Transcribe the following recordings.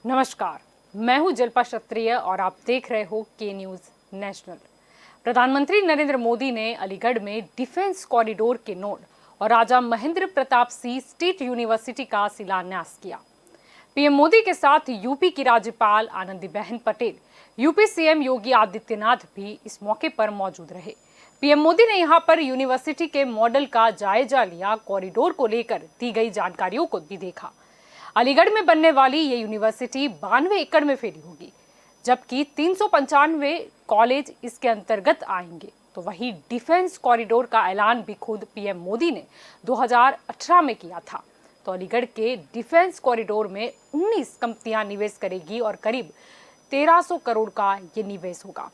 नमस्कार, मैं हूं जल्पा क्षत्रिय और आप देख रहे हो के न्यूज नेशनल। प्रधानमंत्री नरेंद्र मोदी ने अलीगढ़ में डिफेंस कॉरिडोर के नोड और राजा महेंद्र प्रताप सिंह स्टेट यूनिवर्सिटी का शिलान्यास किया। पीएम मोदी के साथ यूपी की राज्यपाल आनंदीबेन पटेल, यूपी सीएम योगी आदित्यनाथ भी इस मौके पर मौजूद रहे। पीएम मोदी ने यहां पर यूनिवर्सिटी के मॉडल का जायजा लिया, कॉरिडोर को लेकर दी गई जानकारियों को भी देखा। अलीगढ़ में बनने वाली ये यूनिवर्सिटी 92 एकड़ में फैली होगी, जबकि 395 कॉलेज इसके अंतर्गत आएंगे। तो वही डिफेंस कॉरिडोर का ऐलान भी खुद पीएम मोदी ने 2018 में किया था। तो अलीगढ़ के डिफेंस कॉरिडोर में 19 कंपनियां निवेश करेगी और करीब 1300 करोड़ का ये निवेश होगा।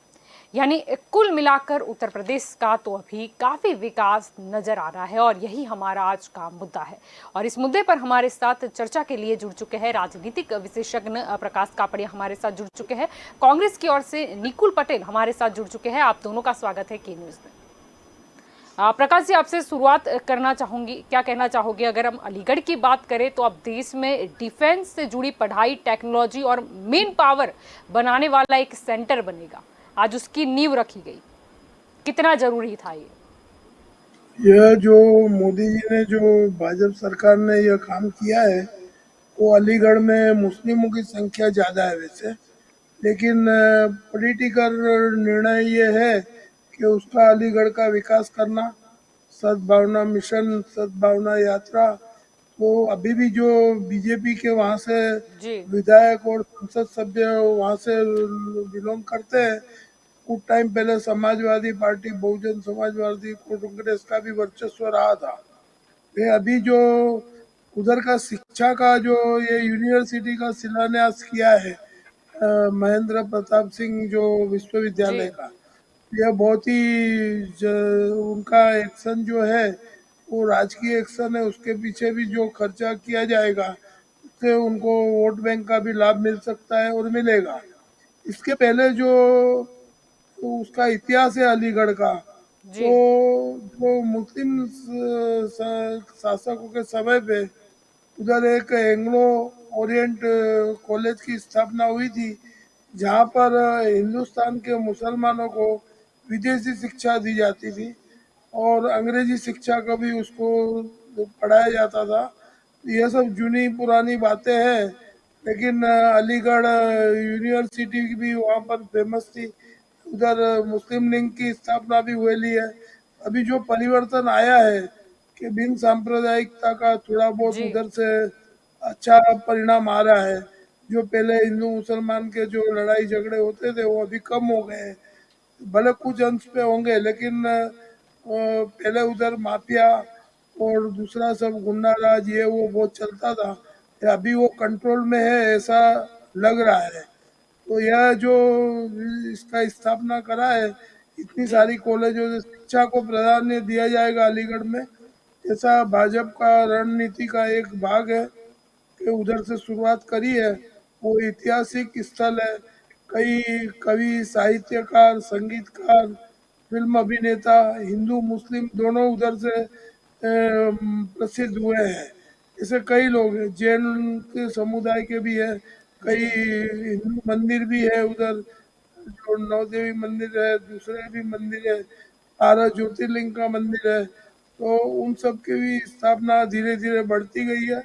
यानी कुल मिलाकर उत्तर प्रदेश का तो अभी काफी विकास नजर आ रहा है और यही हमारा आज का मुद्दा है। और इस मुद्दे पर हमारे साथ चर्चा के लिए जुड़ चुके हैं राजनीतिक विशेषज्ञ प्रकाश कापड़िया हमारे साथ जुड़ चुके हैं। कांग्रेस की ओर से निकुल पटेल हमारे साथ जुड़ चुके हैं। आप दोनों का स्वागत है के न्यूज में। प्रकाश जी, आपसे शुरुआत करना चाहूंगी, क्या कहना चाहोगे अगर हम अलीगढ़ की बात करें तो अब देश में डिफेंस से जुड़ी पढ़ाई, टेक्नोलॉजी और मेन पावर बनाने वाला एक सेंटर बनेगा, आज उसकी नींव रखी गई, कितना जरूरी था ये? यह जो मोदी जी ने जो भाजपा सरकार ने यह काम किया है, वो अलीगढ़ में मुस्लिमों की संख्या ज़्यादा है वैसे, लेकिन पॉलिटिकल निर्णय ये है कि उसका अलीगढ़ का विकास करना, सद्भावना मिशन, सद्भावना यात्रा। तो अभी भी जो बीजेपी के वहाँ से जी विधायक और संसद सभ्य वहाँ से बिलोंग करते हैं, कुछ टाइम पहले समाजवादी पार्टी, बहुजन समाजवादी कांग्रेस का भी वर्चस्व रहा था। ये अभी जो उधर का शिक्षा का जो ये यूनिवर्सिटी का शिलान्यास किया है, महेंद्र प्रताप सिंह जो जी विश्वविद्यालय का, यह बहुत ही उनका एक्शन जो है वो राजकीय एक्शन है। उसके पीछे भी जो खर्चा किया जाएगा उससे उनको वोट बैंक का भी लाभ मिल सकता है और मिलेगा। इसके पहले जो तो उसका इतिहास है अलीगढ़ का, जी तो जो मुस्लिम शासकों के समय पे उधर एक एंग्लो ओरिएंट कॉलेज की स्थापना हुई थी, जहाँ पर हिंदुस्तान के मुसलमानों को विदेशी शिक्षा दी जाती थी और अंग्रेजी शिक्षा का भी उसको पढ़ाया जाता था। यह सब जुनी पुरानी बातें हैं, लेकिन अलीगढ़ यूनिवर्सिटी भी वहाँ पर फेमस थी। उधर मुस्लिम लीग की स्थापना भी हुई है। अभी जो परिवर्तन आया है कि बिन सांप्रदायिकता का थोड़ा बहुत जी उधर से अच्छा परिणाम आ रहा है। जो पहले हिंदू मुसलमान के जो लड़ाई झगड़े होते थे वो अभी कम हो गए हैं, भले कुछ अंश पे होंगे, लेकिन पहले उधर माफिया और दूसरा सब गुंडा राज ये वो बहुत चलता था। अभी वो कंट्रोल में है ऐसा लग रहा है। तो यह जो इसका स्थापना करा है, इतनी जी सारी कॉलेजों से शिक्षा को प्राधान्य दिया जाएगा अलीगढ़ में, ऐसा भाजपा का रणनीति का एक भाग है कि उधर से शुरुआत करी है। वो ऐतिहासिक स्थल है। कई कवि, साहित्यकार, संगीतकार, फिल्म अभिनेता, हिंदू मुस्लिम दोनों उधर से प्रसिद्ध हुए हैं। ऐसे कई लोग हैं, जैन के समुदाय के भी है, कई जी हिंदू मंदिर भी है उधर, जो नवदेवी मंदिर है, दूसरे भी मंदिर है, 12 ज्योतिर्लिंग का मंदिर है। तो उन सब की भी स्थापना धीरे धीरे बढ़ती गई है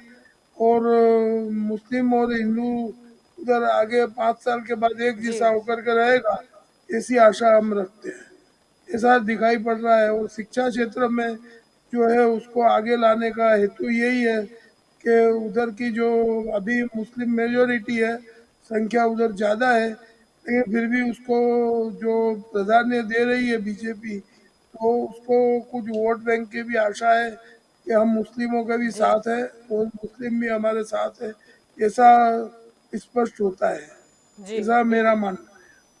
और मुस्लिम और हिंदू उधर आगे 5 साल के बाद एक जी जैसा होकर के रहेगा, ऐसी आशा हम रखते हैं। ऐसा दिखाई पड़ रहा है। और शिक्षा क्षेत्र में जो है उसको आगे लाने का हेतु यही है कि उधर की जो अभी मुस्लिम मेजोरिटी है, संख्या उधर ज़्यादा है, लेकिन फिर भी उसको जो प्राधान्य दे रही है बीजेपी, तो उसको कुछ वोट बैंक की भी आशा है कि हम मुस्लिमों के भी जी साथ है और मुस्लिम भी हमारे साथ है, ऐसा स्पष्ट होता है। जी ऐसा मेरा बिल्कुल। मानना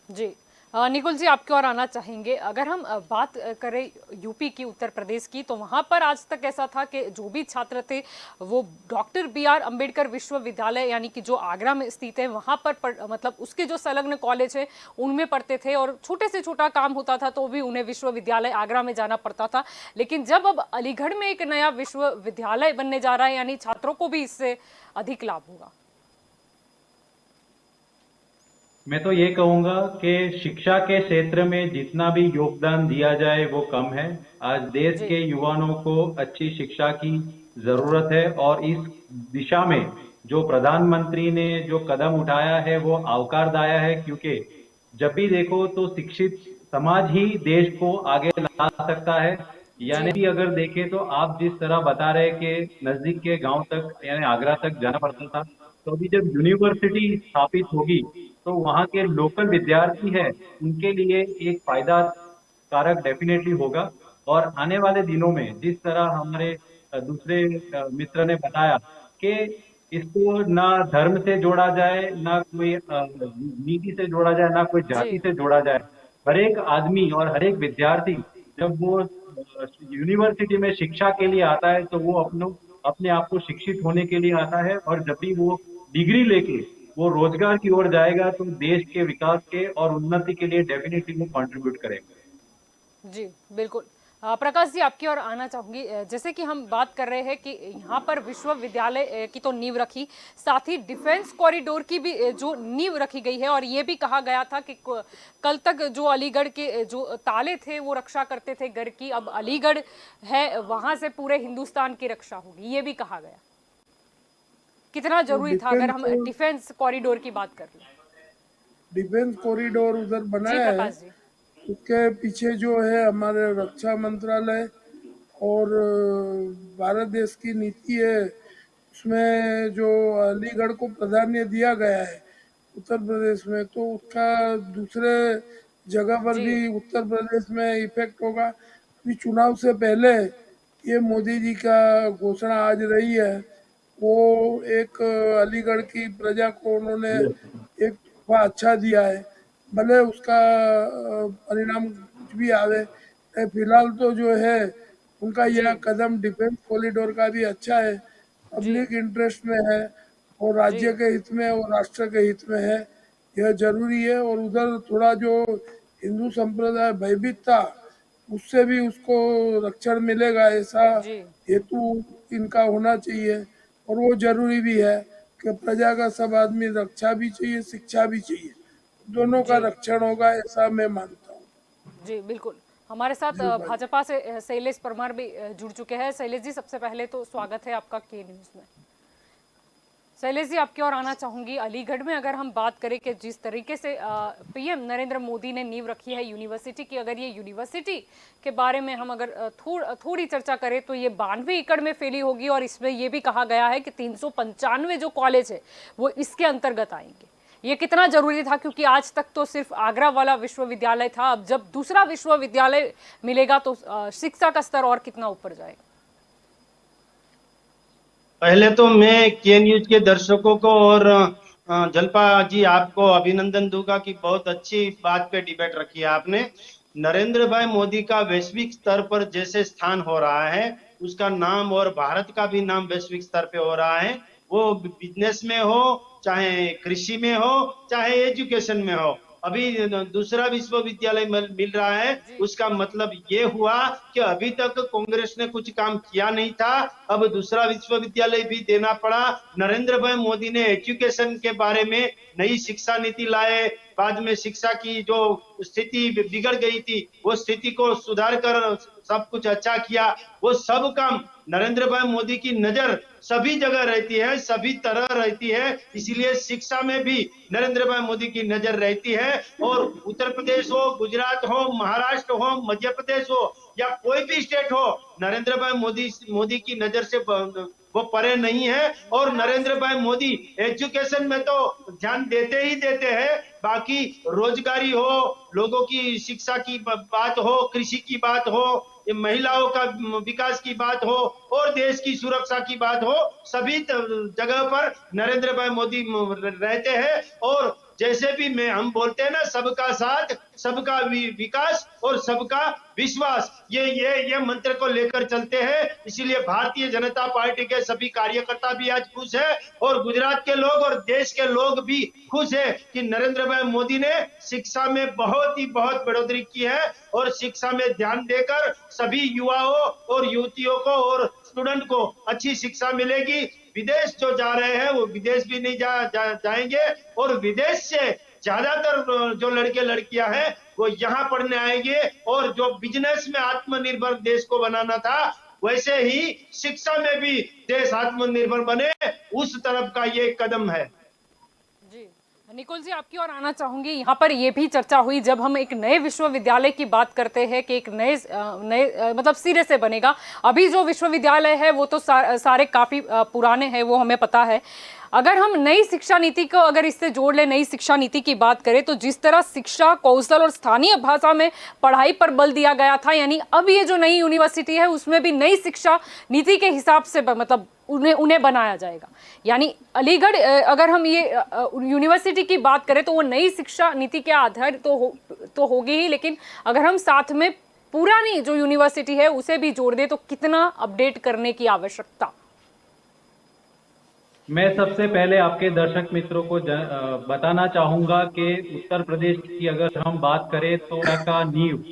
है। जी निकुल जी, आपकी ओर आना चाहेंगे। अगर हम बात करें यूपी की, उत्तर प्रदेश की, तो वहां पर आज तक ऐसा था कि जो भी छात्र थे वो डॉक्टर बीआर अंबेडकर विश्वविद्यालय यानी कि जो आगरा में स्थित है वहां पर मतलब उसके जो संलग्न कॉलेज है उनमें पढ़ते थे और छोटे से छोटा काम होता था तो भी उन्हें विश्वविद्यालय आगरा में जाना पड़ता था। लेकिन जब अब अलीगढ़ में एक नया विश्वविद्यालय बनने जा रहा है, यानी छात्रों को भी इससे अधिक लाभ होगा। मैं तो ये कहूंगा कि शिक्षा के क्षेत्र में जितना भी योगदान दिया जाए वो कम है। आज देश जी के युवाओं को अच्छी शिक्षा की जरूरत है और इस दिशा में जो प्रधानमंत्री ने जो कदम उठाया है वो आवकारदायक है, क्योंकि जब भी देखो तो शिक्षित समाज ही देश को आगे ला सकता है। जी यानी कि अगर देखें तो आप जिस तरह बता रहे कि नजदीक के गांव तक यानी आगरा तक जाना पड़ता था, तो अभी जब यूनिवर्सिटी स्थापित होगी तो वहाँ के लोकल विद्यार्थी है उनके लिए एक फायदा कारक डेफिनेटली होगा। और आने वाले दिनों में जिस तरह हमारे दूसरे मित्र ने बताया कि इसको ना धर्म से जोड़ा जाए, ना कोई नीति से जोड़ा जाए, ना कोई जी जाति से जोड़ा जाए। हर एक आदमी और हर एक विद्यार्थी जब वो यूनिवर्सिटी में शिक्षा के लिए आता है तो वो अपने आप को शिक्षित होने के लिए आता है, और जब भी वो डिग्री लेके वो रोजगार की ओर जाएगा तो देश के विकास के और उन्नति के लिए डेफिनेटली वो कंट्रीब्यूट करेगा। जी बिल्कुल। प्रकाश जी आपकी ओर आना चाहूंगी। जैसे कि हम बात कर रहे हैं कि यहाँ पर विश्वविद्यालय की तो नींव रखी, साथ ही डिफेंस कॉरिडोर की भी जो नींव रखी गई है, और ये भी कहा गया था कि कल तक जो अलीगढ़ के जो ताले थे वो रक्षा करते थे घर की, अब अलीगढ़ है वहां से पूरे हिंदुस्तान की रक्षा होगी, ये भी कहा गया। कितना तो जरूरी था अगर हम डिफेंस कॉरिडोर की बात कर लें? डिफेंस कॉरिडोर उधर जी बनाया है, प्रकाश जी। उसके पीछे जो है हमारे रक्षा मंत्रालय और भारत देश की नीति है, उसमें जो अलीगढ़ को प्राधान्य दिया गया है उत्तर प्रदेश में, तो उसका दूसरे जगह पर जी भी उत्तर प्रदेश में इफेक्ट होगा। अभी चुनाव से पहले ये मोदी जी का घोषणा आज रही है, वो एक अलीगढ़ की प्रजा को उन्होंने एक तोहफा अच्छा दिया है। भले उसका परिणाम कुछ भी आवे, फिलहाल तो जो है उनका जी यह कदम डिफेंस कॉरिडोर का भी अच्छा है, जी पब्लिक इंटरेस्ट में है और जी राज्य के हित में और राष्ट्र के हित में है, यह जरूरी है। और उधर थोड़ा जो हिंदू संप्रदाय भयभीत था, उससे भी उसको रक्षण मिलेगा, ऐसा जी हेतु इनका होना चाहिए। और वो जरूरी भी है कि प्रजा का सब आदमी रक्षा भी चाहिए, शिक्षा भी चाहिए, दोनों का जी रक्षण होगा, ऐसा मैं मानता हूँ। जी बिल्कुल। हमारे साथ जी भाई। भाजपा से शैलेश परमार भी जुड़ चुके हैं। शैलेश जी सबसे पहले तो स्वागत है आपका के न्यूज में। शैलेश जी आपकी ओर आना चाहूंगी। अलीगढ़ में अगर हम बात करें कि जिस तरीके से पीएम नरेंद्र मोदी ने नींव रखी है यूनिवर्सिटी की, अगर ये यूनिवर्सिटी के बारे में हम अगर थोड़ी चर्चा करें तो ये 92 एकड़ में फैली होगी, और इसमें ये भी कहा गया है कि 395 जो कॉलेज है वो इसके अंतर्गत आएंगे। ये कितना जरूरी था, क्योंकि आज तक तो सिर्फ आगरा वाला विश्वविद्यालय था, अब जब दूसरा विश्वविद्यालय मिलेगा तो शिक्षा का स्तर और कितना ऊपर जाएगा? पहले तो मैं के न्यूज के दर्शकों को और जलपा जी आपको अभिनंदन दूंगा कि बहुत अच्छी बात पे डिबेट रखी है आपने। नरेंद्र भाई मोदी का वैश्विक स्तर पर जैसे स्थान हो रहा है, उसका नाम और भारत का भी नाम वैश्विक स्तर पे हो रहा है। वो बिजनेस में हो, चाहे कृषि में हो, चाहे एजुकेशन में हो। अभी दूसरा विश्वविद्यालय मिल रहा है, जी उसका मतलब ये हुआ कि अभी तक कांग्रेस ने कुछ काम किया नहीं था, अब दूसरा विश्वविद्यालय भी देना पड़ा। नरेंद्र भाई मोदी ने एजुकेशन के बारे में नई शिक्षा नीति लाए, बाद में शिक्षा की जो स्थिति बिगड़ गई थी वो स्थिति को सुधार कर सब कुछ अच्छा किया। वो सब काम नरेंद्र भाई मोदी की नजर सभी जगह रहती है, सभी तरह रहती है, इसीलिए शिक्षा में भी नरेंद्र भाई मोदी की नजर रहती है। और उत्तर प्रदेश हो, गुजरात हो, महाराष्ट्र हो, मध्य प्रदेश हो या कोई भी स्टेट हो, नरेंद्र भाई मोदी की नजर से वो परे नहीं है। और नरेंद्र भाई मोदी एजुकेशन में तो ध्यान देते ही देते हैं, बाकी रोजगारी हो, लोगों की शिक्षा की बात हो, कृषि की बात हो, महिलाओं का विकास की बात हो और देश की सुरक्षा की बात हो, सभी जगह पर नरेंद्र भाई मोदी रहते हैं। और जैसे भी मैं हम बोलते हैं ना, सबका साथ, सबका विकास और सबका विश्वास, ये मंत्र को लेकर चलते हैं। इसीलिए भारतीय जनता पार्टी के सभी कार्यकर्ता भी आज खुश है और गुजरात के लोग और देश के लोग भी खुश है कि नरेंद्र भाई मोदी ने शिक्षा में बहुत बढ़ोतरी की है। और शिक्षा में ध्यान देकर सभी युवाओं और युवतियों को और स्टूडेंट को अच्छी शिक्षा मिलेगी। विदेश जो जा रहे हैं वो विदेश भी नहीं जाएंगे, और विदेश से ज्यादातर जो लड़के लड़कियां हैं वो यहाँ पढ़ने आएंगे, और जो बिजनेस में आत्मनिर्भर देश को बनाना था वैसे ही शिक्षा में भी देश आत्मनिर्भर बने, उस तरफ का ये कदम है। जी निकुल जी, आपकी ओर आना चाहूंगी। यहाँ पर यह भी चर्चा हुई जब हम एक नए विश्वविद्यालय की बात करते हैं कि एक नए मतलब सिरे से बनेगा। अभी जो विश्वविद्यालय है वो तो सारे काफी पुराने हैं, वो हमें पता है। अगर हम नई शिक्षा नीति को अगर इससे जोड़ ले, नई शिक्षा नीति की बात करें तो जिस तरह शिक्षा कौशल और स्थानीय भाषा में पढ़ाई पर बल दिया गया था, यानी अब ये जो नई यूनिवर्सिटी है उसमें भी नई शिक्षा नीति के हिसाब से मतलब उन्हें उन्हें बनाया जाएगा। यानी अलीगढ़ अगर हम ये यूनिवर्सिटी की बात करें तो वो नई शिक्षा नीति के आधार तो होगी ही, लेकिन अगर हम साथ में पुरानी जो यूनिवर्सिटी है उसे भी जोड़ दे तो कितना अपडेट करने की आवश्यकता। मैं सबसे पहले आपके दर्शक मित्रों को बताना चाहूंगा कि उत्तर प्रदेश की अगर हम बात करें तो का नींव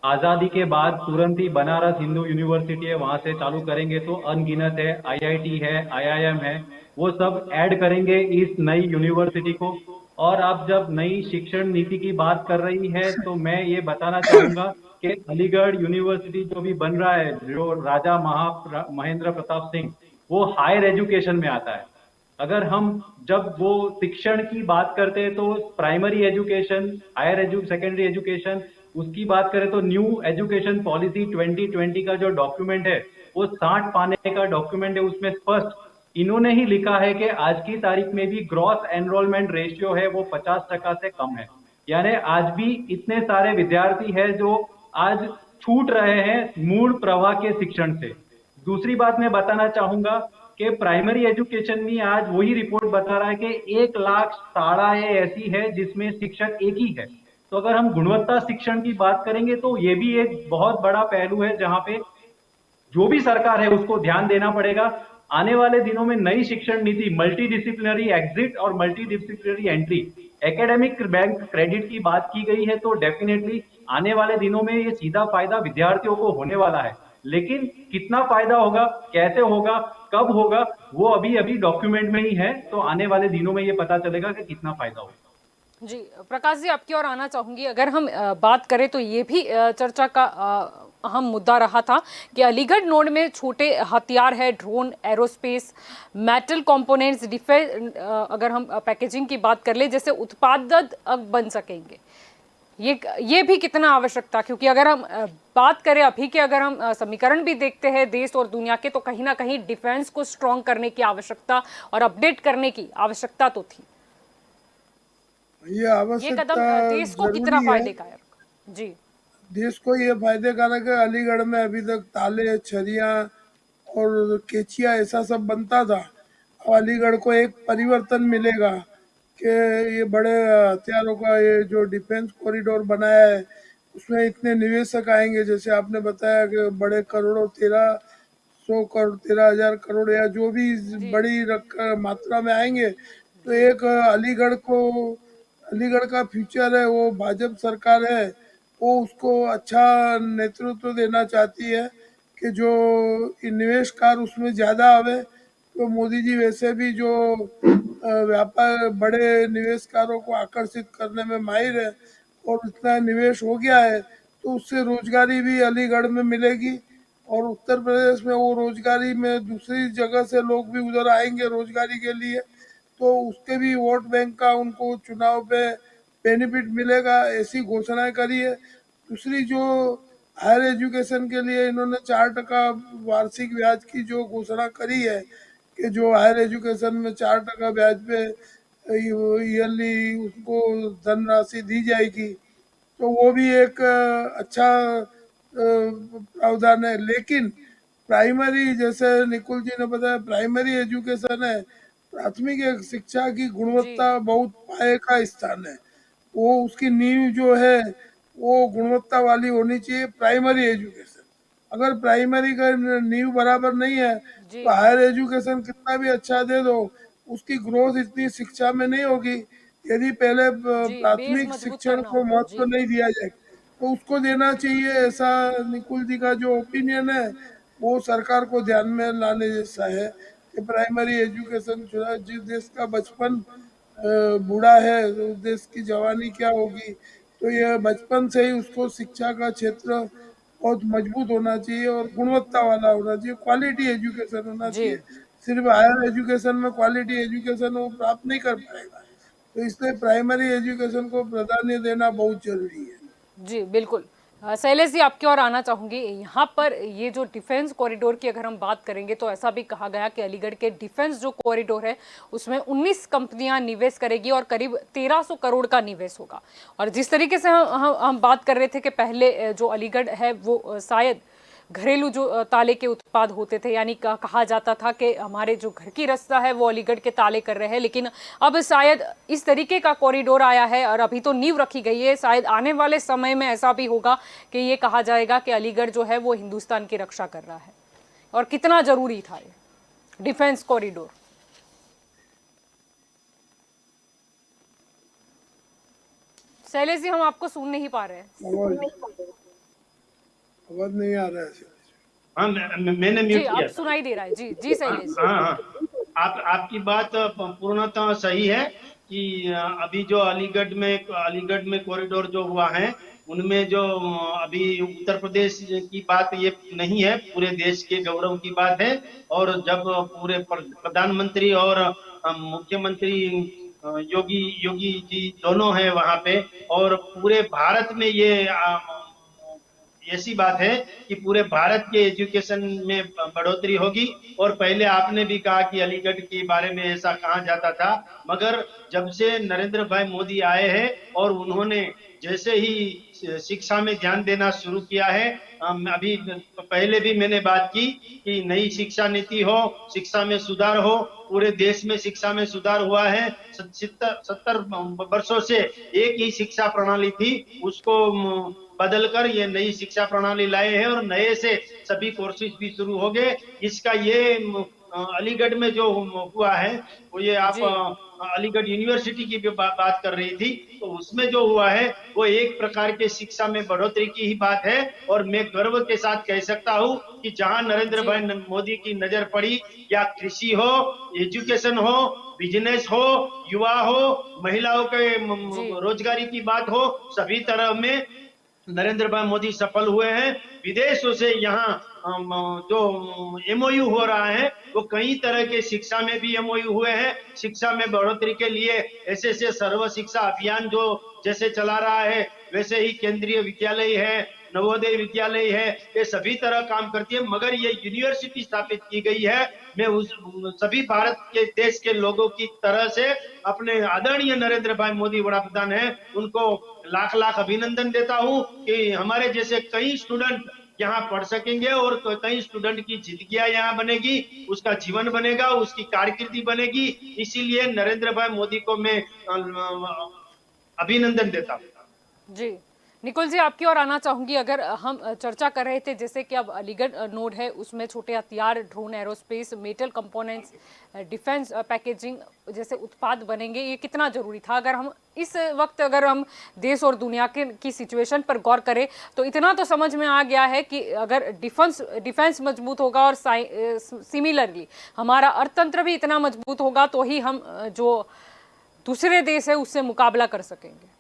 आजादी के बाद तुरंत ही बनारस हिंदू यूनिवर्सिटी है, वहां से चालू करेंगे तो अनगिनत है, आईआईटी है, आईआईएम है, वो सब ऐड करेंगे इस नई यूनिवर्सिटी को। और आप जब नई शिक्षण नीति की बात कर रही है तो मैं ये बताना चाहूंगा कि अलीगढ़ यूनिवर्सिटी जो भी बन रहा है, जो राजा महेंद्र प्रताप सिंह, वो हायर एजुकेशन में आता है। अगर हम जब वो शिक्षण की बात करते हैं तो प्राइमरी एजुकेशन, सेकेंडरी एजुकेशन, उसकी बात करें तो न्यू एजुकेशन पॉलिसी 2020 का जो डॉक्यूमेंट है वो 60 पाने का डॉक्यूमेंट है। उसमें स्पष्ट इन्होंने ही लिखा है कि आज की तारीख में भी ग्रॉस एनरोलमेंट रेशियो है वो 50% से कम है। यानी आज भी इतने सारे विद्यार्थी हैं जो आज छूट रहे हैं मूल प्रवाह के शिक्षण से। दूसरी बात मैं बताना चाहूंगा कि प्राइमरी एजुकेशन में आज वही रिपोर्ट बता रहा है कि 1,00,000 शालाएं ऐसी है जिसमें शिक्षक एक ही है। तो अगर हम गुणवत्ता शिक्षण की बात करेंगे तो ये भी एक बहुत बड़ा पहलू है जहां पे जो भी सरकार है उसको ध्यान देना पड़ेगा। आने वाले दिनों में नई शिक्षण नीति मल्टी डिसिप्लिनरी एग्जिट और multi disciplinary entry, academic bank credit की बात की गई है, तो डेफिनेटली आने वाले दिनों में ये सीधा फायदा विद्यार्थियों को होने वाला है। लेकिन कितना फायदा होगा, कैसे होगा, कब होगा, वो अभी अभी डॉक्यूमेंट में ही है, तो आने वाले दिनों में ये पता चलेगा कि कितना फायदा होगा। जी प्रकाश जी, आपकी ओर आना चाहूंगी। अगर हम बात करें तो ये भी चर्चा का अहम मुद्दा रहा था कि अलीगढ़ नोड में छोटे हथियार है, drone, aerospace, metal components, defence, अगर हम पैकेजिंग की बात कर ले, जैसे उत्पाद अब बन सकेंगे। ये भी कितना आवश्यक था, क्योंकि अगर हम बात करें अभी के, अगर हम समीकरण भी देखते हैं देश और दुनिया के, तो कहीं ना कहीं डिफेंस को स्ट्रॉन्ग करने की आवश्यकता और अपडेट करने की आवश्यकता तो थी। ये ये आवश्यकता कदम देश को कितना जरूरी है। फायदे का है? जी देश को ये फायदे कारक है। अलीगढ़ में अभी तक ताले, छरिया और केचिया ऐसा सब बनता था। अब अलीगढ़ को एक परिवर्तन मिलेगा कि ये बड़े हथियारों का ये जो डिफेंस कॉरिडोर बनाया है उसमें इतने निवेशक आएंगे, जैसे आपने बताया कि बड़े करोड़ों, 1300 करोड़, 13,000 करोड़ या जो भी जी बड़ी मात्रा में आएंगे। तो एक अलीगढ़ का फ्यूचर है, वो भाजपा सरकार है, वो उसको अच्छा नेतृत्व देना चाहती है कि जो निवेशकार उसमें ज़्यादा आवे। तो मोदी जी वैसे भी जो व्यापार बड़े निवेशकारों को आकर्षित करने में माहिर है, और इतना निवेश हो गया है तो उससे रोजगारी भी अलीगढ़ में मिलेगी। और उत्तर प्रदेश में वो रोजगारी में दूसरी जगह से लोग भी उधर आएंगे रोजगारी के लिए, तो उसके भी वोट बैंक का उनको चुनाव पे बेनिफिट मिलेगा, ऐसी घोषणाएं करी है। दूसरी जो हायर एजुकेशन के लिए इन्होंने 4% वार्षिक ब्याज की जो घोषणा करी है कि जो हायर एजुकेशन में 4% ब्याज पे ईयरली उसको धनराशि दी जाएगी, तो वो भी एक अच्छा प्रावधान है। लेकिन प्राइमरी, जैसे निकुल जी ने बताया, प्राइमरी एजुकेशन है, प्राथमिक शिक्षा की जी गुणवत्ता बहुत पाए का स्थान है। वो उसकी नींव जो है वो गुणवत्ता वाली होनी चाहिए प्राइमरी एजुकेशन। अगर प्राइमरी का नींव बराबर नहीं है जी तो हायर एजुकेशन कितना भी अच्छा दे दो, उसकी ग्रोथ इतनी शिक्षा में नहीं होगी यदि पहले जी बेस प्राथमिक मजबूत शिक्षण करना को होगा। महत्व जी नहीं दिया जाए तो उसको देना चाहिए। ऐसा निकुल जी का जो ओपिनियन है वो सरकार को ध्यान में लाने जैसा है कि प्राइमरी एजुकेशन, जिस देश का बचपन बूढ़ा है तो उस देश की जवानी क्या होगी। तो ये बचपन से ही उसको शिक्षा का क्षेत्र बहुत मजबूत होना चाहिए और गुणवत्ता वाला होना चाहिए, क्वालिटी एजुकेशन होना जी चाहिए। सिर्फ हायर एजुकेशन में क्वालिटी एजुकेशन वो प्राप्त नहीं कर पाएगा, तो इसलिए प्राइमरी एजुकेशन को प्राधान्य देना बहुत जरूरी है। जी बिल्कुल। शैलेश जी आपकी ओर आना चाहूंगी। यहाँ पर ये जो डिफेंस कॉरिडोर की अगर हम बात करेंगे तो ऐसा भी कहा गया कि अलीगढ़ के डिफेंस जो कॉरिडोर है उसमें 19 कंपनियां निवेश करेगी और करीब 1300 करोड़ का निवेश होगा। और जिस तरीके से हम बात कर रहे थे कि पहले जो अलीगढ़ है वो शायद घरेलू जो ताले के उत्पाद होते थे, यानी कहा जाता था कि हमारे जो घर की रस्ता है वो अलीगढ़ के ताले कर रहे हैं, लेकिन अब शायद इस तरीके का कॉरिडोर आया है और अभी तो नींव रखी गई है। शायद आने वाले समय में ऐसा भी होगा कि ये कहा जाएगा कि अलीगढ़ जो है वो हिंदुस्तान की रक्षा कर रहा है। और कितना जरूरी था ये डिफेंस कॉरिडोर। शैलेश जी हम आपको सुन नहीं पा रहे हैं। आवाज नहीं आ रहा है। हाँ मैंने जी म्यूट अब किया। सुनाई दे रहा है। जी जी शैलेश जी। हाँ हाँ, आपकी बात पूर्णतः सही है कि अभी जो अलीगढ़ में कॉरिडोर जो हुआ है उनमें जो अभी उत्तर प्रदेश की बात ये नहीं है, पूरे देश के गौरव की बात है। और जब पूरे प्रधानमंत्री और मुख्यमंत्री योगी योगी जी दोनों हैं वहां पे, और पूरे भारत में ये ऐसी बात है कि पूरे भारत के एजुकेशन में बढ़ोतरी होगी। और पहले आपने भी कहा कि अलीगढ़ के बारे में ऐसा कहा जाता था, मगर जब से नरेंद्र भाई मोदी आए हैं और उन्होंने जैसे ही शिक्षा में ध्यान देना शुरू किया है, अभी पहले भी मैंने बात की कि नई शिक्षा नीति हो, शिक्षा में सुधार हो। पूरे देश में शिक्षा में सुधार हुआ है। 70 वर्षों से एक ही शिक्षा प्रणाली थी, उसको बदलकर ये नई शिक्षा प्रणाली लाए हैं और नए से सभी कोर्सेज भी शुरू हो गए। इसका ये अलीगढ़ में जो हुआ है वो ये आप जी अलीगढ़ यूनिवर्सिटी की भी बात कर रही थी, तो उसमें जो हुआ है वो एक प्रकार के शिक्षा में बढ़ोतरी की ही बात है। और मैं गर्व के साथ कह सकता हूँ कि जहां नरेंद्र जी भाई मोदी की नजर पड़ी, या कृषि हो, एजुकेशन हो, बिजनेस हो, युवा हो, महिलाओं के जी रोजगारी की बात हो, सभी तरह में नरेंद्र भाई मोदी सफल हुए हैं। विदेशों से यहाँ जो एमओयू हो रहा है वो कई तरह के शिक्षा में भी एमओयू हुए हैं। शिक्षा में बढ़ोतरी के लिए ऐसे सर्व शिक्षा अभियान जो जैसे चला रहा है, वैसे ही केंद्रीय विद्यालय है, नवोदय विद्यालय है, ये सभी तरह काम करती है। मगर ये यूनिवर्सिटी स्थापित की गई है। मैं उस सभी भारत के देश के लोगों की तरह से अपने आदरणीय नरेंद्र भाई मोदी बड़ा प्रधान है, उनको लाख लाख अभिनंदन देता हूं कि हमारे जैसे कई स्टूडेंट यहाँ पढ़ सकेंगे और कई स्टूडेंट की जिंदगियां यहाँ बनेगी, उसका जीवन बनेगा, उसकी कारकिर्दी बनेगी। इसीलिए नरेंद्र भाई मोदी को मैं अभिनंदन देता हूँ। जी निकुल जी आपकी ओर आना चाहूंगी। अगर हम चर्चा कर रहे थे जैसे कि अब अलीगढ़ नोड है उसमें छोटे हथियार, drone, aerospace, metal components, defence packaging जैसे उत्पाद बनेंगे, ये कितना जरूरी था। अगर हम इस वक्त अगर हम देश और दुनिया की सिचुएशन पर गौर करें तो इतना तो समझ में आ गया है कि अगर डिफेंस मजबूत होगा और सिमिलरली हमारा अर्थतंत्र भी इतना मजबूत होगा तो ही हम जो दूसरे देश है उससे मुकाबला कर सकेंगे।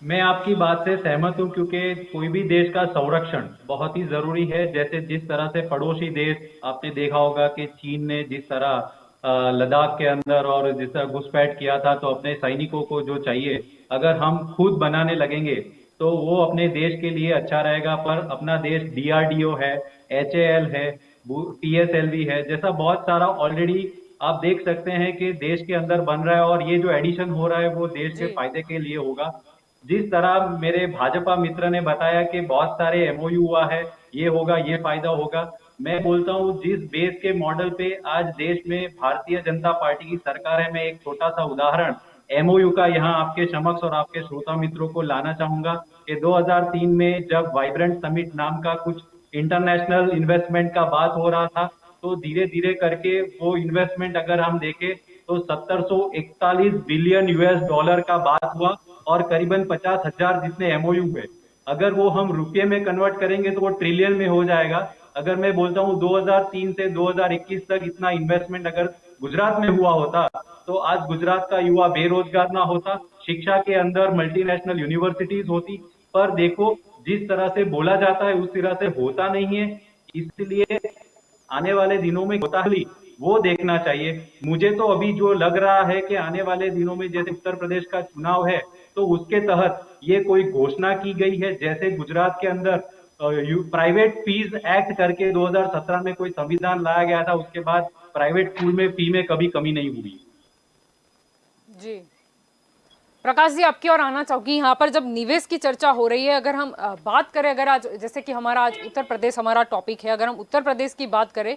मैं आपकी बात से सहमत हूं, क्योंकि कोई भी देश का संरक्षण बहुत ही जरूरी है। जैसे जिस तरह से पड़ोसी देश, आपने देखा होगा कि चीन ने जिस तरह लद्दाख के अंदर और जिस तरह घुसपैठ किया था, तो अपने सैनिकों को जो चाहिए अगर हम खुद बनाने लगेंगे तो वो अपने देश के लिए अच्छा रहेगा। पर अपना देश DRDO है, HAL है, PSLV है, जैसा बहुत सारा ऑलरेडी आप देख सकते हैं कि देश के अंदर बन रहा है। और ये जो एडिशन हो रहा है वो देश के जी फायदे के लिए होगा। जिस तरह मेरे भाजपा मित्र ने बताया कि बहुत सारे MOU हुआ है, ये होगा, ये फायदा होगा, मैं बोलता हूँ जिस बेस के मॉडल पे आज देश में भारतीय जनता पार्टी की सरकार है, मैं एक छोटा सा उदाहरण MOU का यहाँ आपके समक्ष और आपके श्रोता मित्रों को लाना चाहूंगा कि 2003 में जब वाइब्रेंट समिट नाम का कुछ इंटरनेशनल इन्वेस्टमेंट का बात हो रहा था, तो धीरे धीरे करके वो इन्वेस्टमेंट अगर हम देखें तो 741 बिलियन US डॉलर का बात हुआ और करीबन 50,000 जितने MOU हुए। अगर वो हम रुपये में कन्वर्ट करेंगे तो वो ट्रिलियन में हो जाएगा। अगर मैं बोलता हूँ 2003 से 2021 तक इतना इन्वेस्टमेंट अगर गुजरात में हुआ होता तो आज गुजरात का युवा बेरोजगार ना होता, शिक्षा के अंदर मल्टीनेशनल यूनिवर्सिटीज होती। पर देखो, जिस तरह से बोला जाता है उस तरह से होता नहीं है। इसलिए आने वाले दिनों में होता है वो देखना चाहिए। मुझे तो अभी जो लग रहा है कि आने वाले दिनों में जैसे उत्तर प्रदेश का चुनाव है, तो उसके तहत ये कोई घोषणा की गई है, जैसे गुजरात के अंदर प्राइवेट फीस एक्ट करके 2017 में कोई संविधान लाया गया था, उसके बाद प्राइवेट स्कूल में फी में कभी कमी नहीं हुई। जी प्रकाश जी, आपकी ओर आना चाहूंगी। यहाँ पर जब निवेश की चर्चा हो रही है, अगर हम बात करें, अगर आज जैसे कि हमारा आज उत्तर प्रदेश हमारा टॉपिक है, अगर हम उत्तर प्रदेश की बात करें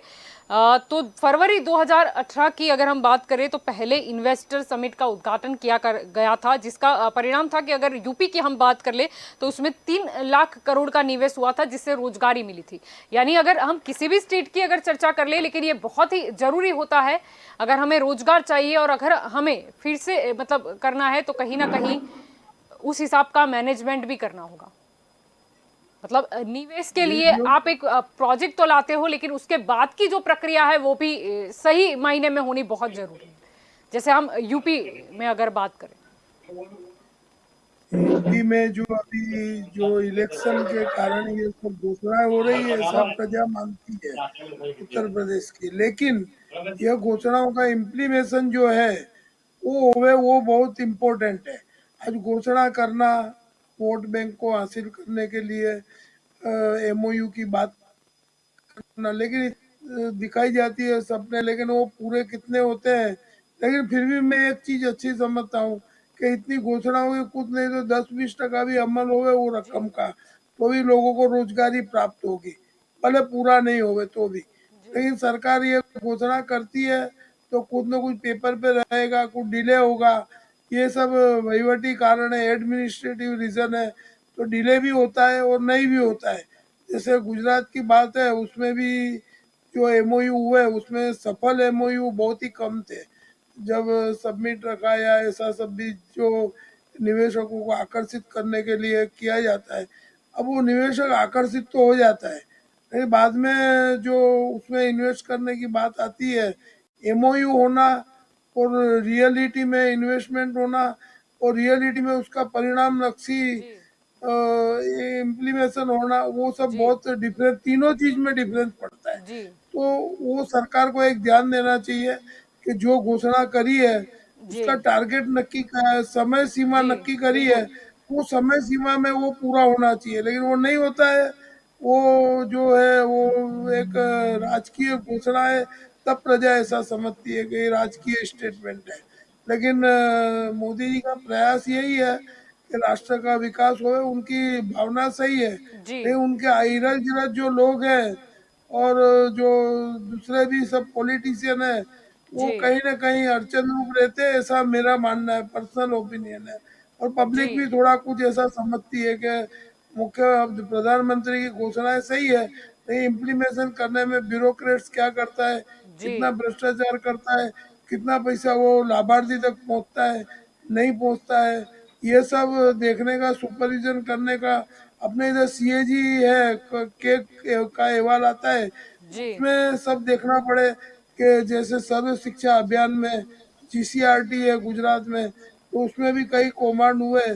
तो फरवरी 2018 की अगर हम बात करें तो पहले इन्वेस्टर समिट का उद्घाटन किया गया था, जिसका परिणाम था कि अगर यूपी की हम बात कर ले तो उसमें 3 लाख करोड़ का निवेश हुआ था, जिससे रोजगारी मिली थी। यानी अगर हम किसी भी स्टेट की अगर चर्चा कर ले, लेकिन ये बहुत ही जरूरी होता है, अगर हमें रोजगार चाहिए और अगर हमें फिर से मतलब करना है तो कहीं ना कहीं उस हिसाब का मैनेजमेंट भी करना होगा। मतलब निवेश के लिए आप एक प्रोजेक्ट तो लाते हो, लेकिन उसके बाद की जो प्रक्रिया है वो भी सही मायने में होनी बहुत जरूरी है। जैसे हम यूपी में अगर बात करें, यूपी में जो अभी जो इलेक्शन के कारण ये सब घोषणाएं हो रही है, सब प्रजा मानती है उत्तर प्रदेश की, लेकिन यह घोषणाओं का इम्प्लीमेशन जो है वो बहुत इम्पोर्टेंट है। आज घोषणा करना, वोट बैंक को हासिल करने के लिए एमओयू की बात करना, लेकिन दिखाई जाती है सपने, लेकिन वो पूरे कितने होते हैं। लेकिन फिर भी मैं एक चीज अच्छी समझता हूँ कि इतनी घोषणा हुई, कुछ नहीं तो 10-20% भी अमल होवे वो रकम का, तो भी लोगों को रोजगारी प्राप्त होगी, भले पूरा नहीं होवे तो भी। लेकिन सरकार ये घोषणा करती है तो कुछ न कुछ पेपर पे रहेगा, कुछ डिले होगा, ये सब वहीवटी कारण है, एडमिनिस्ट्रेटिव रीजन है, तो डिले भी होता है और नहीं भी होता है। जैसे गुजरात की बात है, उसमें भी जो एमओयू हुए उसमें सफल एमओयू बहुत ही कम थे। जब सबमिट रखा या ऐसा सब भी जो निवेशकों को आकर्षित करने के लिए किया जाता है, अब वो निवेशक आकर्षित तो हो जाता है, लेकिन बाद में जो उसमें इन्वेस्ट करने की बात आती है, एमओयू होना और रियलिटी में इन्वेस्टमेंट होना और रियलिटी में उसका परिणाम लक्षी जी इम्प्लीमेशन होना, वो सब जी बहुत डिफरेंस, तीनों चीज में डिफरेंस पड़ता है। जी तो वो सरकार को एक ध्यान देना चाहिए कि जो घोषणा करी है जी उसका टारगेट नक्की का है, समय सीमा जी नक्की करी है, बिल्कुल वो समय सीमा में वो पूरा होना चाहिए, लेकिन वो नहीं होता है। वो जो है वो एक राजकीय घोषणा है, तब प्रजा ऐसा समझती है कि ये राजकीय स्टेटमेंट है। लेकिन मोदी जी का प्रयास यही है कि राष्ट्र का विकास हो, उनकी भावना सही है, जी लेकिन उनके इरज गिरज जो लोग हैं और जो दूसरे भी सब पॉलिटिशियन है, वो जी कहीं ना कहीं अड़चन रूप रहते हैं, ऐसा मेरा मानना है, पर्सनल ओपिनियन है। और जी पब्लिक भी थोड़ा कुछ ऐसा समझती है कि मुख्य प्रधानमंत्री की घोषणाएं सही है, लेकिन इम्प्लीमेशन करने में ब्यूरोक्रेट्स क्या करता है, जी कितना भ्रष्टाचार करता है, कितना पैसा वो लाभार्थी तक पहुंचता है, नहीं पहुंचता है, ये सब देखने का, सुपरविजन करने का। अपने इधर सीएजी है, का अहवाल आता है, जी उसमें सब देखना पड़े कि जैसे सर्व शिक्षा अभियान में जीसीआरटी है गुजरात में, तो उसमें भी कई कौमांड हुए,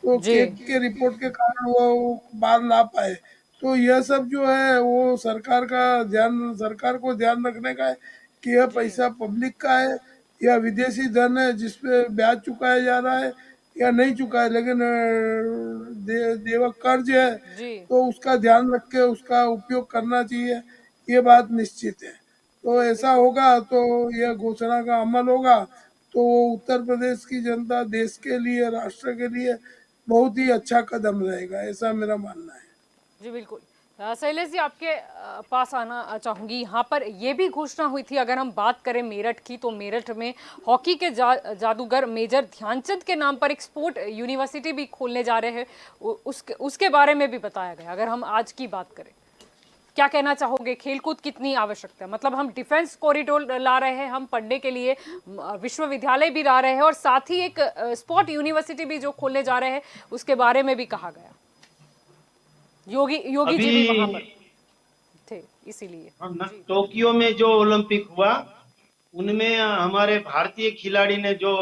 तो जी के रिपोर्ट के कारण वो बाहर ला पाए। तो यह सब जो है वो सरकार का ध्यान, सरकार को ध्यान रखने का है कि यह जी पैसा पब्लिक का है या विदेशी धन है जिसपे ब्याज चुकाया जा रहा है या नहीं चुका है, लेकिन देवा कर्ज है, जी तो उसका ध्यान रख के उसका उपयोग करना चाहिए, ये बात निश्चित है। तो ऐसा बिल्कुल होगा तो यह घोषणा का अमल होगा, तो वो उत्तर प्रदेश की जनता, देश के लिए, राष्ट्र के लिए बहुत ही अच्छा कदम रहेगा, ऐसा मेरा मानना है। जी बिल्कुल। शैलेश जी, आपके पास आना चाहूंगी। यहाँ पर ये भी घोषणा हुई थी, अगर हम बात करें मेरठ की, तो मेरठ में हॉकी के जादूगर मेजर ध्यानचंद के नाम पर एक स्पोर्ट यूनिवर्सिटी भी खोलने जा रहे हैं, उसके बारे में भी बताया गया। अगर हम आज की बात करें, क्या कहना चाहोगे? खेलकूद कितनी आवश्यकता है? मतलब हम डिफेंस कॉरिडोर ला रहे हैं, हम पढ़ने के लिए विश्वविद्यालय भी ला रहे हैं, और साथ ही एक स्पोर्ट यूनिवर्सिटी भी जो खोलने जा रहे हैं, उसके बारे में भी कहा गया। योगी जी भी वहां पर अभी थे, इसीलिए। टोक्यो में जो ओलंपिक हुआ, उनमें हमारे भारतीय खिलाड़ी ने जो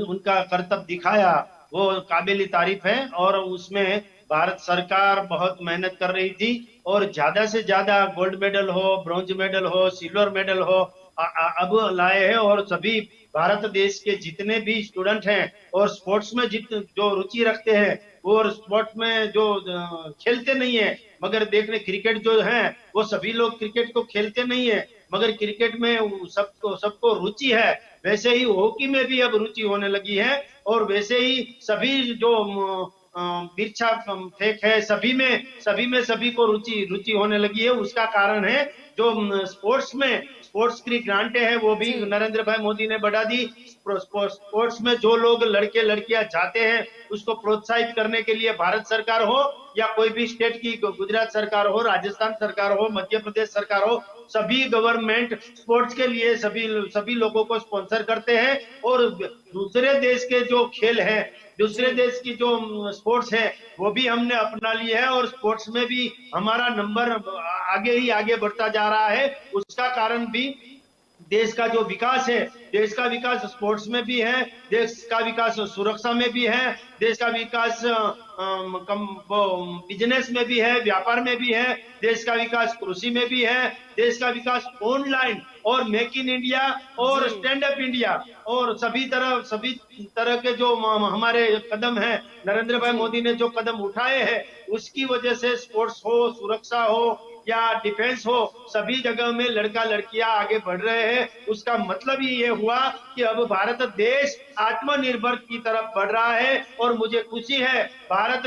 उनका करतब दिखाया वो काबिल तारीफ है। और उसमें भारत सरकार बहुत मेहनत कर रही थी और ज्यादा से ज्यादा गोल्ड मेडल हो, ब्रॉन्ज मेडल हो, सिल्वर मेडल हो अब लाए हैं। और सभी भारत देश के जितने भी स्टूडेंट हैं और स्पोर्ट्स में जो रुचि रखते हैं और स्पोर्ट्स में जो खेलते नहीं है, मगर देखने क्रिकेट जो है वो सभी लोग क्रिकेट को खेलते नहीं है, मगर क्रिकेट में सबको सबको रुचि है। वैसे ही हॉकी में भी अब रुचि होने लगी है और वैसे ही सभी जो बिरछा फेंक है सभी में सभी को रुचि रुचि होने लगी है। उसका कारण है जो स्पोर्ट्स की ग्रांटें हैं वो भी जी। नरेंद्र भाई मोदी ने बढ़ा दी। स्पोर्ट्स में जो लोग लड़के लड़कियां जाते हैं उसको प्रोत्साहित करने के लिए भारत सरकार हो या कोई भी स्टेट की गुजरात सरकार हो, राजस्थान सरकार हो, मध्य प्रदेश सरकार हो, सभी गवर्नमेंट स्पोर्ट्स के लिए सभी सभी लोगों को स्पॉन्सर करते हैं। और दूसरे देश के जो खेल हैं, दूसरे जी। देश की जो स्पोर्ट्स है वो भी हमने अपना लिया है और स्पोर्ट्स में भी हमारा नंबर आगे ही आगे बढ़ता जा रहा है। उसका कारण भी देश का जो विकास है, देश का विकास स्पोर्ट्स में भी है, देश का विकास सुरक्षा में भी है, देश का विकास बिजनेस में भी है, व्यापार में भी है, देश का विकास कृषि में भी है, देश का विकास ऑनलाइन और मेक इन इंडिया और जी। स्टैंड अप इंडिया और सभी तरह के जो हमारे कदम है, नरेंद्र भाई जी। मोदी ने जो कदम उठाए हैं उसकी वजह से स्पोर्ट्स हो, सुरक्षा हो या डिफेंस हो, सभी जगह में लड़का लड़कियां आगे बढ़ रहे हैं। उसका मतलब ही ये हुआ कि अब भारत देश आत्मनिर्भर की तरफ बढ़ रहा है और मुझे खुशी है भारत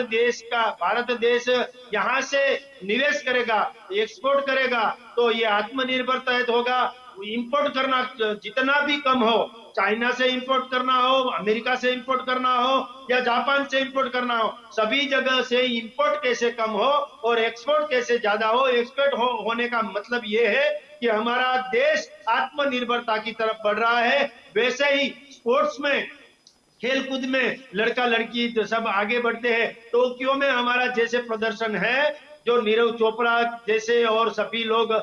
देश यहाँ से निवेश करेगा, एक्सपोर्ट करेगा तो ये आत्मनिर्भर तय होगा। इंपोर्ट करना जितना भी कम हो, चाइना से इंपोर्ट करना हो, अमेरिका से इंपोर्ट करना हो या जापान से इंपोर्ट करना हो, सभी जगह से इंपोर्ट कैसे कम हो और एक्सपोर्ट कैसे ज्यादा हो। एक्सपोर्ट होने का मतलब ये है कि हमारा देश आत्मनिर्भरता की तरफ बढ़ रहा है। वैसे ही स्पोर्ट्स में, खेल कूद में लड़का लड़की तो सब आगे बढ़ते हैं। टोक्यो में हमारा जैसे प्रदर्शन है, जो नीरज चोपड़ा जैसे और सभी लोग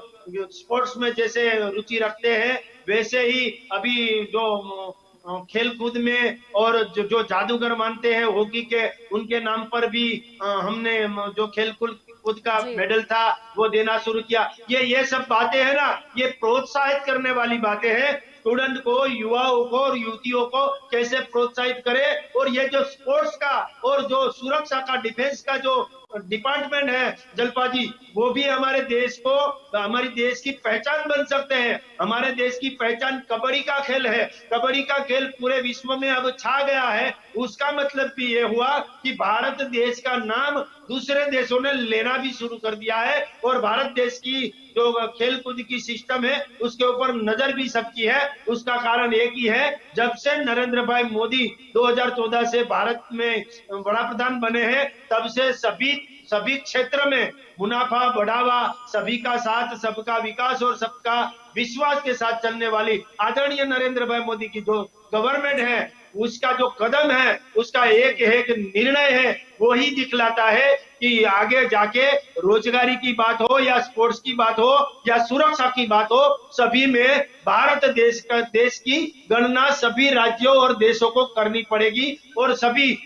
स्पोर्ट्स में जैसे रुचि रखते हैं, वैसे ही अभी जो खेल कूद में और जो जादूगर मानते हैं हॉकी के, उनके नाम पर भी हमने जो खेल कूद का जी। मेडल था वो देना शुरू किया। ये सब बातें है ना, ये प्रोत्साहित करने वाली बातें हैं। स्टूडेंट को, युवाओं को और युवतियों को कैसे प्रोत्साहित करे। और ये जो स्पोर्ट्स का और जो सुरक्षा का, डिफेंस का जो डिपार्टमेंट है जलपा जी, वो भी हमारे देश को, हमारी देश की पहचान बन सकते हैं। हमारे देश की पहचान कबड्डी का खेल है, कबड्डी का खेल पूरे विश्व में अब छा गया है। उसका मतलब भी ये हुआ कि भारत देश का नाम दूसरे देशों ने लेना भी शुरू कर दिया है और भारत देश की जो खेल कूद की सिस्टम है उसके ऊपर नजर भी सबकी है। उसका कारण एक ही है, जब से नरेंद्र भाई मोदी 2014 से भारत में बड़ा प्रधान बने हैं, तब से सभी क्षेत्र में मुनाफा बढ़ावा, सभी का साथ, सबका विकास और सबका विश्वास के साथ चलने वाली आदरणीय नरेंद्र भाई मोदी की जो गवर्नमेंट है, उसका जो कदम है, उसका एक एक निर्णय है, वो ही दिखलाता है कि आगे जाके रोजगारी की बात हो या स्पोर्ट्स की बात हो या सुरक्षा की बात हो, सभी में भारत देश की गणना सभी राज्यों और देशों को करनी पड़ेगी। और सभी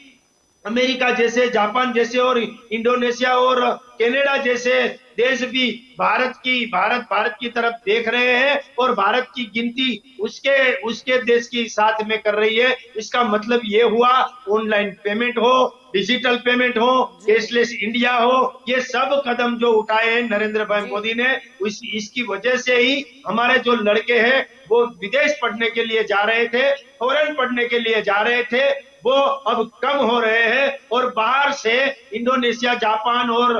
अमेरिका जैसे, जापान जैसे और इंडोनेशिया और कनाडा जैसे देश भी भारत की तरफ देख रहे हैं और भारत की गिनती उसके उसके देश की साथ में कर रही है। इसका मतलब ये हुआ, ऑनलाइन पेमेंट हो, डिजिटल पेमेंट हो, जी। कैशलेस इंडिया हो, ये सब कदम जो उठाए हैं नरेंद्र भाई जी। मोदी ने, इसकी वजह से ही हमारे जो लड़के हैं वो विदेश पढ़ने के लिए जा रहे थे, फॉरेन पढ़ने के लिए जा रहे थे, वो अब कम हो रहे हैं और बाहर से इंडोनेशिया, जापान और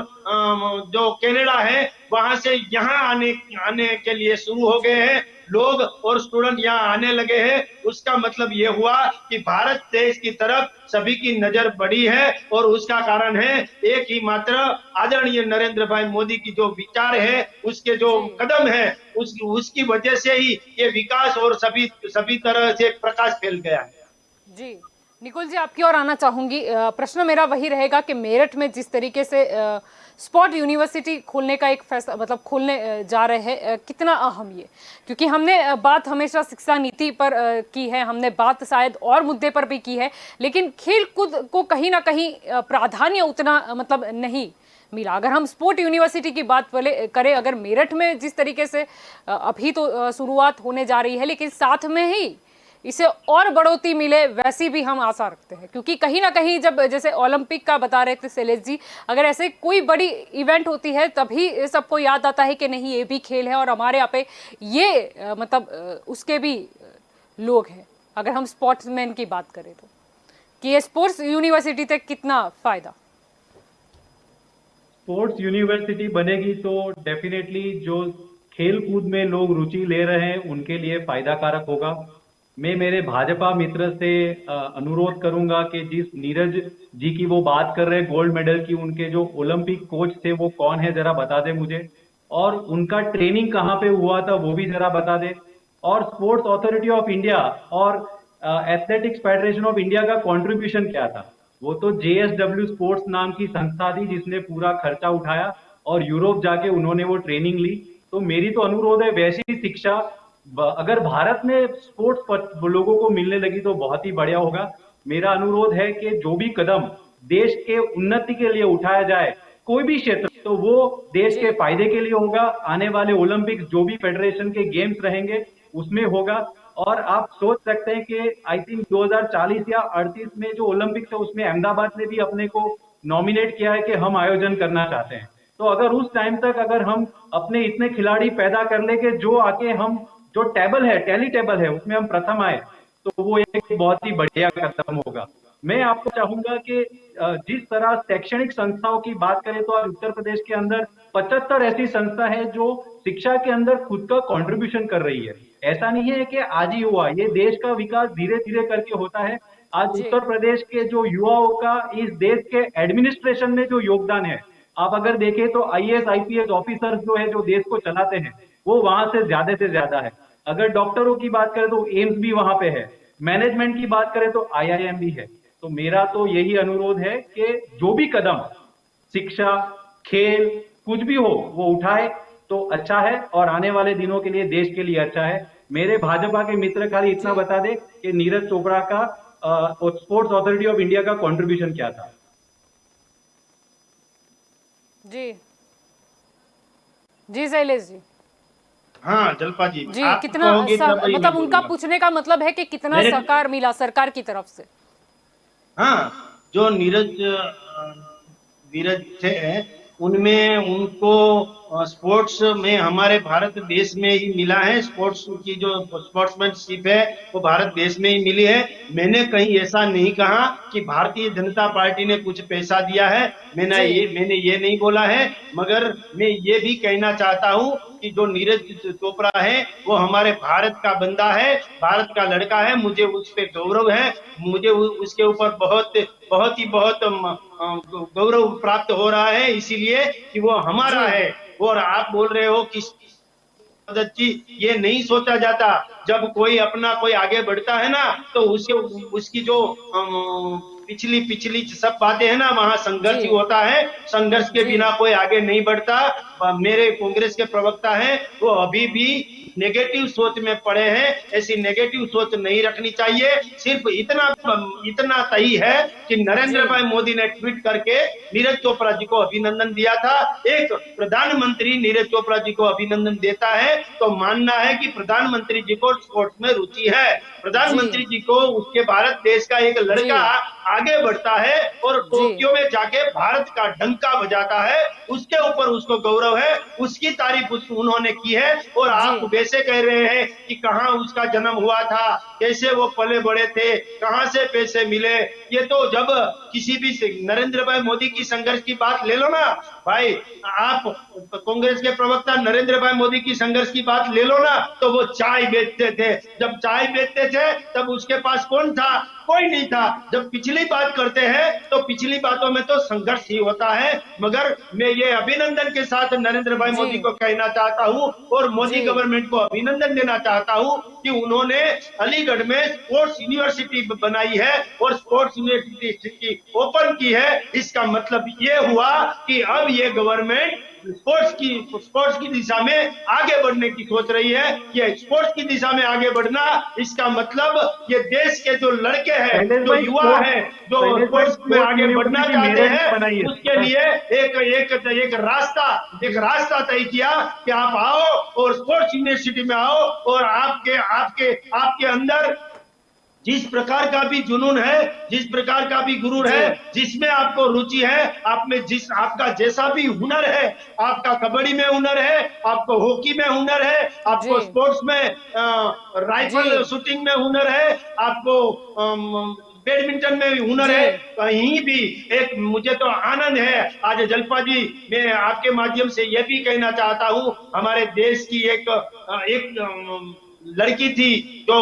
जो कनाडा है वहां से यहाँ आने के लिए शुरू हो गए हैं लोग और स्टूडेंट यहाँ आने लगे हैं। उसका मतलब ये हुआ कि भारत देश की तरफ सभी की नजर बढ़ी है और उसका कारण है एक ही मात्र आदरणीय नरेंद्र भाई मोदी की जो विचार है, उसके जो जी। कदम है, उसकी वजह से ही ये विकास और सभी तरह से प्रकाश फैल गया है। जी। निकुल जी, आपकी ओर आना चाहूंगी। प्रश्न मेरा वही रहेगा कि मेरठ में जिस तरीके से स्पोर्ट यूनिवर्सिटी खोलने का एक फैसला मतलब खोलने जा रहे हैं, कितना अहम ये, क्योंकि हमने बात हमेशा शिक्षा नीति पर की है, हमने बात शायद और मुद्दे पर भी की है, लेकिन खेल कूद को कहीं ना कहीं प्राधान्य उतना मतलब नहीं मिला। अगर हम स्पोर्ट यूनिवर्सिटी की बात करें, अगर मेरठ में जिस तरीके से अभी तो शुरुआत होने जा रही है, लेकिन साथ में ही इसे और बढ़ोतरी मिले वैसी भी हम आशा रखते हैं, क्योंकि कहीं ना कहीं जब जैसे ओलंपिक का बता रहे थे शैलेश जी, अगर ऐसे कोई बड़ी इवेंट होती है तभी सबको याद आता है कि नहीं ये भी खेल है और हमारे यहाँ पे ये मतलब उसके भी लोग हैं। अगर हम स्पोर्ट्समैन की बात करें तो कि ये स्पोर्ट्स यूनिवर्सिटी से कितना फायदा। स्पोर्ट्स यूनिवर्सिटी बनेगी तो डेफिनेटली जो खेल कूद में लोग रुचि ले रहे हैं उनके लिए फायदा कारक होगा। मैं मेरे भाजपा मित्र से अनुरोध करूंगा कि जिस नीरज जी की वो बात कर रहे हैं गोल्ड मेडल की, उनके जो ओलंपिक कोच थे वो कौन है जरा बता दे मुझे, और उनका ट्रेनिंग कहाँ पे हुआ था वो भी जरा बता दे, और स्पोर्ट्स अथॉरिटी ऑफ इंडिया और एथलेटिक्स फेडरेशन ऑफ इंडिया का कंट्रीब्यूशन क्या था। वो तो JSW स्पोर्ट्स नाम की संस्था थी जिसने पूरा खर्चा उठाया और यूरोप जाके उन्होंने वो ट्रेनिंग ली। तो मेरी तो अनुरोध है वैसी शिक्षा अगर भारत में स्पोर्ट्स लोगों को मिलने लगी तो बहुत ही बढ़िया होगा। मेरा अनुरोध है कि जो भी कदम देश के उन्नति के लिए उठाया जाए कोई भी क्षेत्र, तो वो देश के फायदे के लिए होगा। आने वाले ओलंपिक्स जो भी फेडरेशन के गेम्स रहेंगे उसमें होगा। और आप सोच सकते हैं कि आई थिंक 2040 या 38 में जो ओलंपिक्स है उसमें अहमदाबाद ने भी अपने को नॉमिनेट किया है कि हम आयोजन करना चाहते हैं। तो अगर उस टाइम तक अगर हम अपने इतने खिलाड़ी पैदा कर ले कि जो आके हम जो टेबल है टैली टेबल है उसमें हम प्रथम आए, तो वो एक बहुत ही बढ़िया कदम होगा। मैं आपको चाहूंगा कि जिस तरह शैक्षणिक संस्थाओं की बात करें तो आज उत्तर प्रदेश के अंदर 75 ऐसी संस्था है जो शिक्षा के अंदर खुद का कंट्रीब्यूशन कर रही है। ऐसा नहीं है कि आज ही हुआ, ये देश का विकास धीरे धीरे करके होता है। आज उत्तर प्रदेश के जो युवाओं का इस देश के एडमिनिस्ट्रेशन में जो योगदान है, आप अगर देखें तो IAS IPS ऑफिसर्स जो है जो देश को चलाते हैं वो वहां से ज्यादा है। अगर डॉक्टरों की बात करें तो एम्स भी वहां पे है, मैनेजमेंट की बात करें तो IIM भी है। तो मेरा तो यही अनुरोध है कि जो भी कदम शिक्षा खेल कुछ भी हो वो उठाए तो अच्छा है और आने वाले दिनों के लिए देश के लिए अच्छा है। मेरे भाजपा के मित्र खाली इतना बता दे कि नीरज चोपड़ा का स्पोर्ट्स अथॉरिटी ऑफ इंडिया का कंट्रीब्यूशन क्या था। जी जी शैलेश जी। हाँ जल्पा जी, जी आप कितना कहोगे तब ही मैं मतलब उनका बोलूंगा। पूछने का मतलब है कि कितना मेरे- सहकार मिला सरकार की तरफ से। हाँ, जो नीरज थे उनमें उनको स्पोर्ट्स में हमारे भारत देश में ही मिला है। स्पोर्ट्स की जो स्पोर्ट्समैनशिप है वो भारत देश में ही मिली है। मैंने कहीं ऐसा नहीं कहा कि भारतीय जनता पार्टी ने कुछ पैसा दिया है, मैंने ये नहीं बोला है। मगर मैं ये भी कहना चाहता हूँ कि जो नीरज चोपड़ा है वो हमारे भारत का बंदा है, भारत का लड़का है। मुझे उस पर गौरव है, मुझे उसके ऊपर बहुत गौरव प्राप्त हो रहा है, इसीलिए कि वो हमारा है। और आप बोल रहे हो कि जी ये नहीं सोचा जाता, जब कोई आगे बढ़ता है ना तो उसकी जो पिछली सब बातें है ना वहां संघर्ष ही होता है। संघर्ष के बिना कोई आगे नहीं बढ़ता। मेरे कांग्रेस के प्रवक्ता हैं वो अभी भी नेगेटिव सोच में पड़े हैं, ऐसी नेगेटिव सोच नहीं रखनी चाहिए। सिर्फ इतना सही है कि नरेंद्र भाई मोदी ने ट्वीट करके नीरज चोपड़ा जी को अभिनंदन दिया था। एक प्रधानमंत्री नीरज चोपड़ा जी को अभिनंदन देता है तो मानना है कि प्रधानमंत्री जी को स्पोर्ट्स में रुचि है। प्रधानमंत्री जी को उसके भारत देश का एक लड़का आगे बढ़ता है और टोक्यो में जाके भारत का डंका बजाता है, उसके ऊपर उसको गौरव है, उसकी तारीफ उन्होंने की है। और आप वैसे कह रहे हैं कि कहाँ उसका जन्म हुआ था, कैसे वो पले बड़े थे, कहाँ से पैसे मिले। ये तो जब किसी भी नरेंद्र भाई मोदी की संघर्ष की बात ले लो ना भाई आप कांग्रेस के प्रवक्ता नरेंद्र भाई मोदी की संघर्ष की बात ले लो ना, तो वो चाय बेचते थे। जब चाय बेचते थे तब उसके पास कौन था? कोई नहीं था। जब पिछली बात करते हैं तो पिछली बातों में तो संघर्ष ही होता है। मगर मैं ये अभिनंदन के साथ नरेंद्र भाई जी मोदी को कहना चाहता हूँ और मोदी जी गवर्नमेंट को अभिनंदन देना चाहता हूँ कि उन्होंने अलीगढ़ में स्पोर्ट्स यूनिवर्सिटी बनाई है और स्पोर्ट्स यूनिवर्सिटी ओपन की है। इसका मतलब ये हुआ कि अब ये गवर्नमेंट स्पोर्ट्स की दिशा में आगे बढ़ने की सोच रही है। ये स्पोर्ट्स की दिशा में आगे बढ़ना, इसका मतलब ये देश के जो लड़के हैं, शैलेश जो भाई युवा हैं, जो शैलेश भाई स्पोर्ट्स में स्पोर्ट्स आगे बढ़ना यूनिवर्सिटी चाहते मेरठ में हैं, बनाई उसके है। लिए एक रास्ता तय किया कि आप आओ और स्पोर्ट्स यूनिवर्सिटी में आओ और आपके आपके आपके अंदर जिस प्रकार का भी जुनून है, जिस प्रकार का भी गुरूर जी है, जिसमें आपको रुचि है, आप में जिस आपका जैसा भी हुनर है, आपका कबड्डी में हुनर है, आपको हॉकी में हुनर है, जी आपको स्पोर्ट्स में जी राइफल शूटिंग में हुनर है, आपको बैडमिंटन में भी हुनर जी है, कहीं भी एक मुझे तो आनंद है। आज जलपा जी, मैं आपके माध्यम से यह भी कहना चाहता हूँ, हमारे देश की एक लड़की थी जो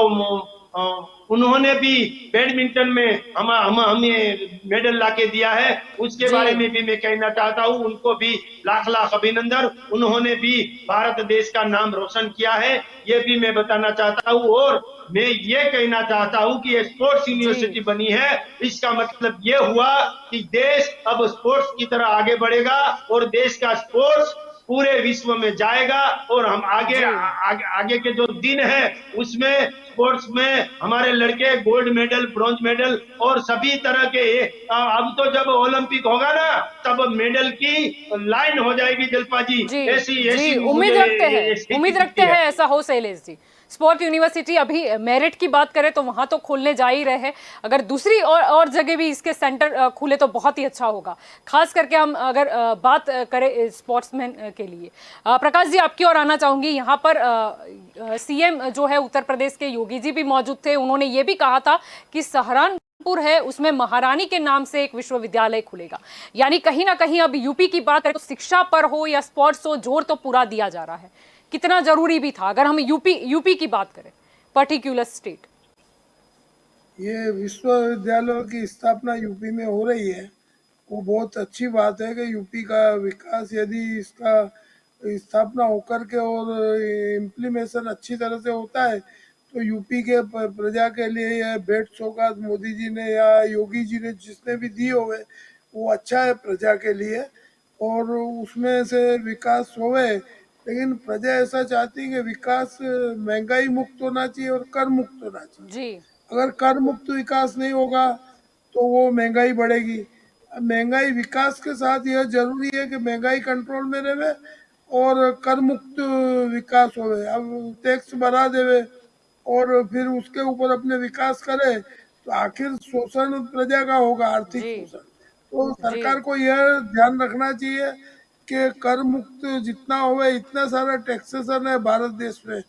उन्होंने भी बैडमिंटन में हमें मेडल लाके दिया है। उसके जी बारे में भी मैं कहना चाहता हूँ, उनको भी लाख लाख अभिनंदन। उन्होंने भी भारत देश का नाम रोशन किया है, ये भी मैं बताना चाहता हूँ। और मैं ये कहना चाहता हूँ कि ये स्पोर्ट्स जी यूनिवर्सिटी बनी है, इसका मतलब ये हुआ कि देश अब स्पोर्ट्स की तरह आगे बढ़ेगा और देश का स्पोर्ट्स पूरे विश्व में जाएगा। और हम जी आगे के जो दिन है उसमें स्पोर्ट्स में हमारे लड़के गोल्ड मेडल, ब्रॉन्ज मेडल और सभी तरह के अब तो जब ओलंपिक होगा ना, तब मेडल की लाइन हो जाएगी जलपा जी। जी ऐसी जी ऐसी उम्मीद मुझे रखते हैं, ये स्थिति उम्मीद रखते दिखती है। हैं ऐसा हो शैलेश जी। स्पोर्ट यूनिवर्सिटी अभी मेरिट की बात करें तो वहां तो खुलने जा ही रहे हैं, अगर दूसरी और जगह भी इसके सेंटर खुले तो बहुत ही अच्छा होगा। खास करके हम अगर बात करें स्पोर्ट्समैन के लिए, प्रकाश जी आपकी ओर आना चाहूंगी। यहाँ पर सीएम जो है उत्तर प्रदेश के योगी जी भी मौजूद थे, उन्होंने ये भी कहा था कि सहारनपुर है उसमें महारानी के नाम से एक विश्वविद्यालय खुलेगा। यानी कहीं ना कहीं अब यूपी की बात करें तो शिक्षा पर हो या स्पोर्ट्स हो, जोर तो पूरा दिया जा रहा है। कितना जरूरी भी था अगर हम यूपी की बात करें, पर्टिकुलर स्टेट। ये विश्वविद्यालयों की स्थापना यूपी में हो रही है, वो बहुत अच्छी बात है कि यूपी का विकास यदि इसका स्थापना होकर के और इम्प्लीमेशन अच्छी तरह से होता है तो यूपी के प्रजा के लिए यह भेंट सौगात मोदी जी ने या योगी जी ने जिसने भी दी होवे वो अच्छा है प्रजा के लिए, और उसमें से विकास होवे। लेकिन प्रजा ऐसा चाहती है कि विकास महंगाई मुक्त होना चाहिए और कर मुक्त होना चाहिए। जी अगर कर मुक्त विकास नहीं होगा तो वो महंगाई बढ़ेगी। अब महंगाई विकास के साथ यह जरूरी है कि महंगाई कंट्रोल में रहे और कर मुक्त विकास होवे। अब टैक्स बढ़ा देवे और फिर उसके ऊपर अपने विकास करे तो आखिर शोषण प्रजा का होगा, आर्थिक जी शोषण। तो जी सरकार को यह ध्यान रखना चाहिए कि कर मुक्त जितना होवे, इतना सारा टैक्सेशन है भारत देश में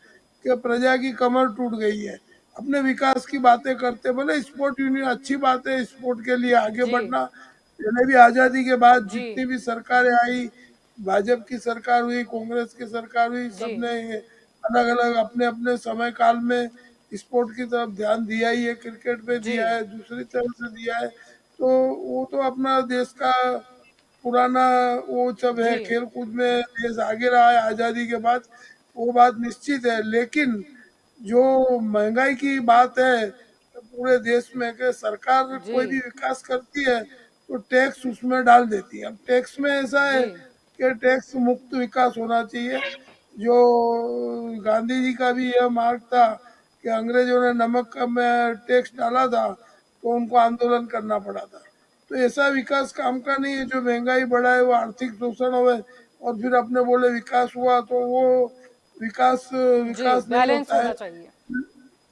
कि प्रजा की कमर टूट गई है। अपने विकास की बातें करते, भले स्पोर्ट यूनियन अच्छी बात है, स्पोर्ट के लिए आगे जी बढ़ना। पहले भी आजादी के बाद जी जितनी भी सरकारें आई, भाजपा की सरकार हुई, कांग्रेस की सरकार हुई, जी सबने अलग अलग अपने अपने समय काल में स्पोर्ट की तरफ ध्यान दिया ही है, क्रिकेट पे जी दिया है, दूसरी तरफ से दिया है। तो वो तो अपना देश का पुराना वो सब है, जी खेल कूद में देश आगे रहा है आजादी के बाद, वो बात निश्चित है। लेकिन जो महंगाई की बात है तो पूरे देश में कि सरकार जी कोई भी विकास करती है तो टैक्स उसमें डाल देती है। अब टैक्स में ऐसा जी है कि टैक्स मुक्त विकास होना चाहिए। जो गांधी जी का भी यह मार्ग था कि अंग्रेजों ने नमक का में टैक्स डाला था तो उनको आंदोलन करना पड़ा था। तो ऐसा विकास काम का नहीं है जो महंगाई बढ़ाए, वो आर्थिक शोषण होवे और फिर अपने बोले विकास हुआ, तो वो विकास जी विकास नहीं बैलेंस होता है। होना चाहिए।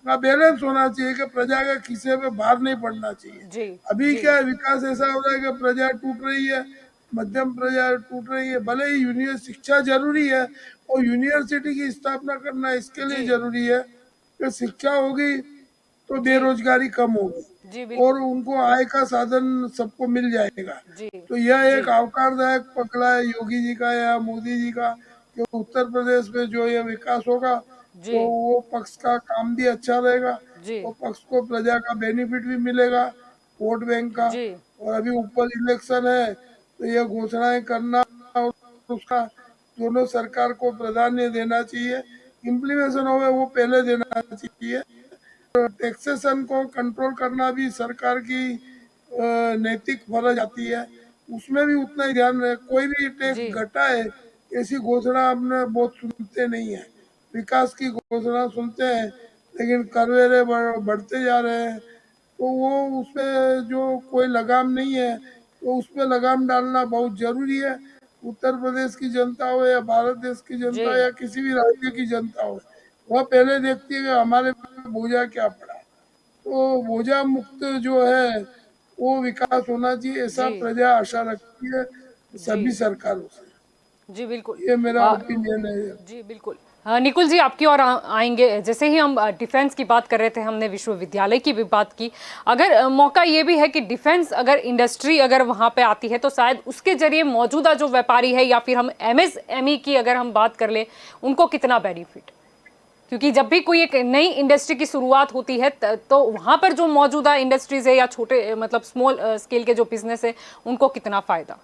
का बैलेंस होना चाहिए कि प्रजा के खीसे पे भार नहीं पड़ना चाहिए। जी अभी जी क्या है, विकास ऐसा हो रहा है कि प्रजा टूट रही है, मध्यम प्रजा टूट रही है। भले ही यूनियन शिक्षा जरूरी है और यूनिवर्सिटी की स्थापना करना इसके लिए जी जरूरी है कि शिक्षा होगी तो बेरोजगारी कम होगी जी बिल्कुल। और उनको आय का साधन सबको मिल जाएगा। जी तो यह जी एक आवकारदायक पकड़ा है योगी जी का या मोदी जी का कि उत्तर प्रदेश में जो ये विकास होगा जी तो वो पक्ष का काम भी अच्छा रहेगा, जी वो पक्ष को प्रजा का बेनिफिट भी मिलेगा, वोट बैंक का। जी और अभी ऊपर इलेक्शन है तो ये घोषणाएं करना और उसका दोनों सरकार को प्राधान्य देना चाहिए, इम्प्लीमेशन होवे वो पहले देना चाहिए। टैक्सेशन को कंट्रोल करना भी सरकार की नैतिक फर्ज आती है, उसमें भी उतना ही ध्यान रहे। कोई भी टैक्स जी घटाए ऐसी घोषणा हमने बहुत सुनते नहीं है, विकास की घोषणा सुनते हैं लेकिन करवेरे बढ़ते जा रहे हैं। तो वो उसपे जो कोई लगाम नहीं है तो उस पे लगाम डालना बहुत जरूरी है। उत्तर प्रदेश की जनता हो या भारत देश की जी जनता या किसी भी राज्य की जनता हो, वह पहले देखती है कि हमारे पे बोझा क्या पड़ा। तो बोझा मुक्त जो है वो विकास होना चाहिए, ऐसा जी प्रजा आशा रखती है जी सभी सरकारों से। जी बिल्कुल। ये मेरा अ, ओपिनियन है। जी बिल्कुल। निकुल जी आपकी ओर आएंगे। जैसे ही हम डिफेंस की बात कर रहे थे, हमने विश्वविद्यालय की भी बात की। अगर मौका ये भी है कि डिफेंस अगर इंडस्ट्री अगर वहाँ पे आती है तो शायद उसके जरिए मौजूदा जो व्यापारी है या फिर हम एमएसएमई की अगर हम बात कर ले, उनको कितना बेनिफिट, क्योंकि जब भी कोई एक नई इंडस्ट्री की शुरुआत होती है तो वहाँ पर जो मौजूदा इंडस्ट्रीज है या छोटे मतलब स्मॉल स्केल के जो बिजनेस है उनको कितना फायदा।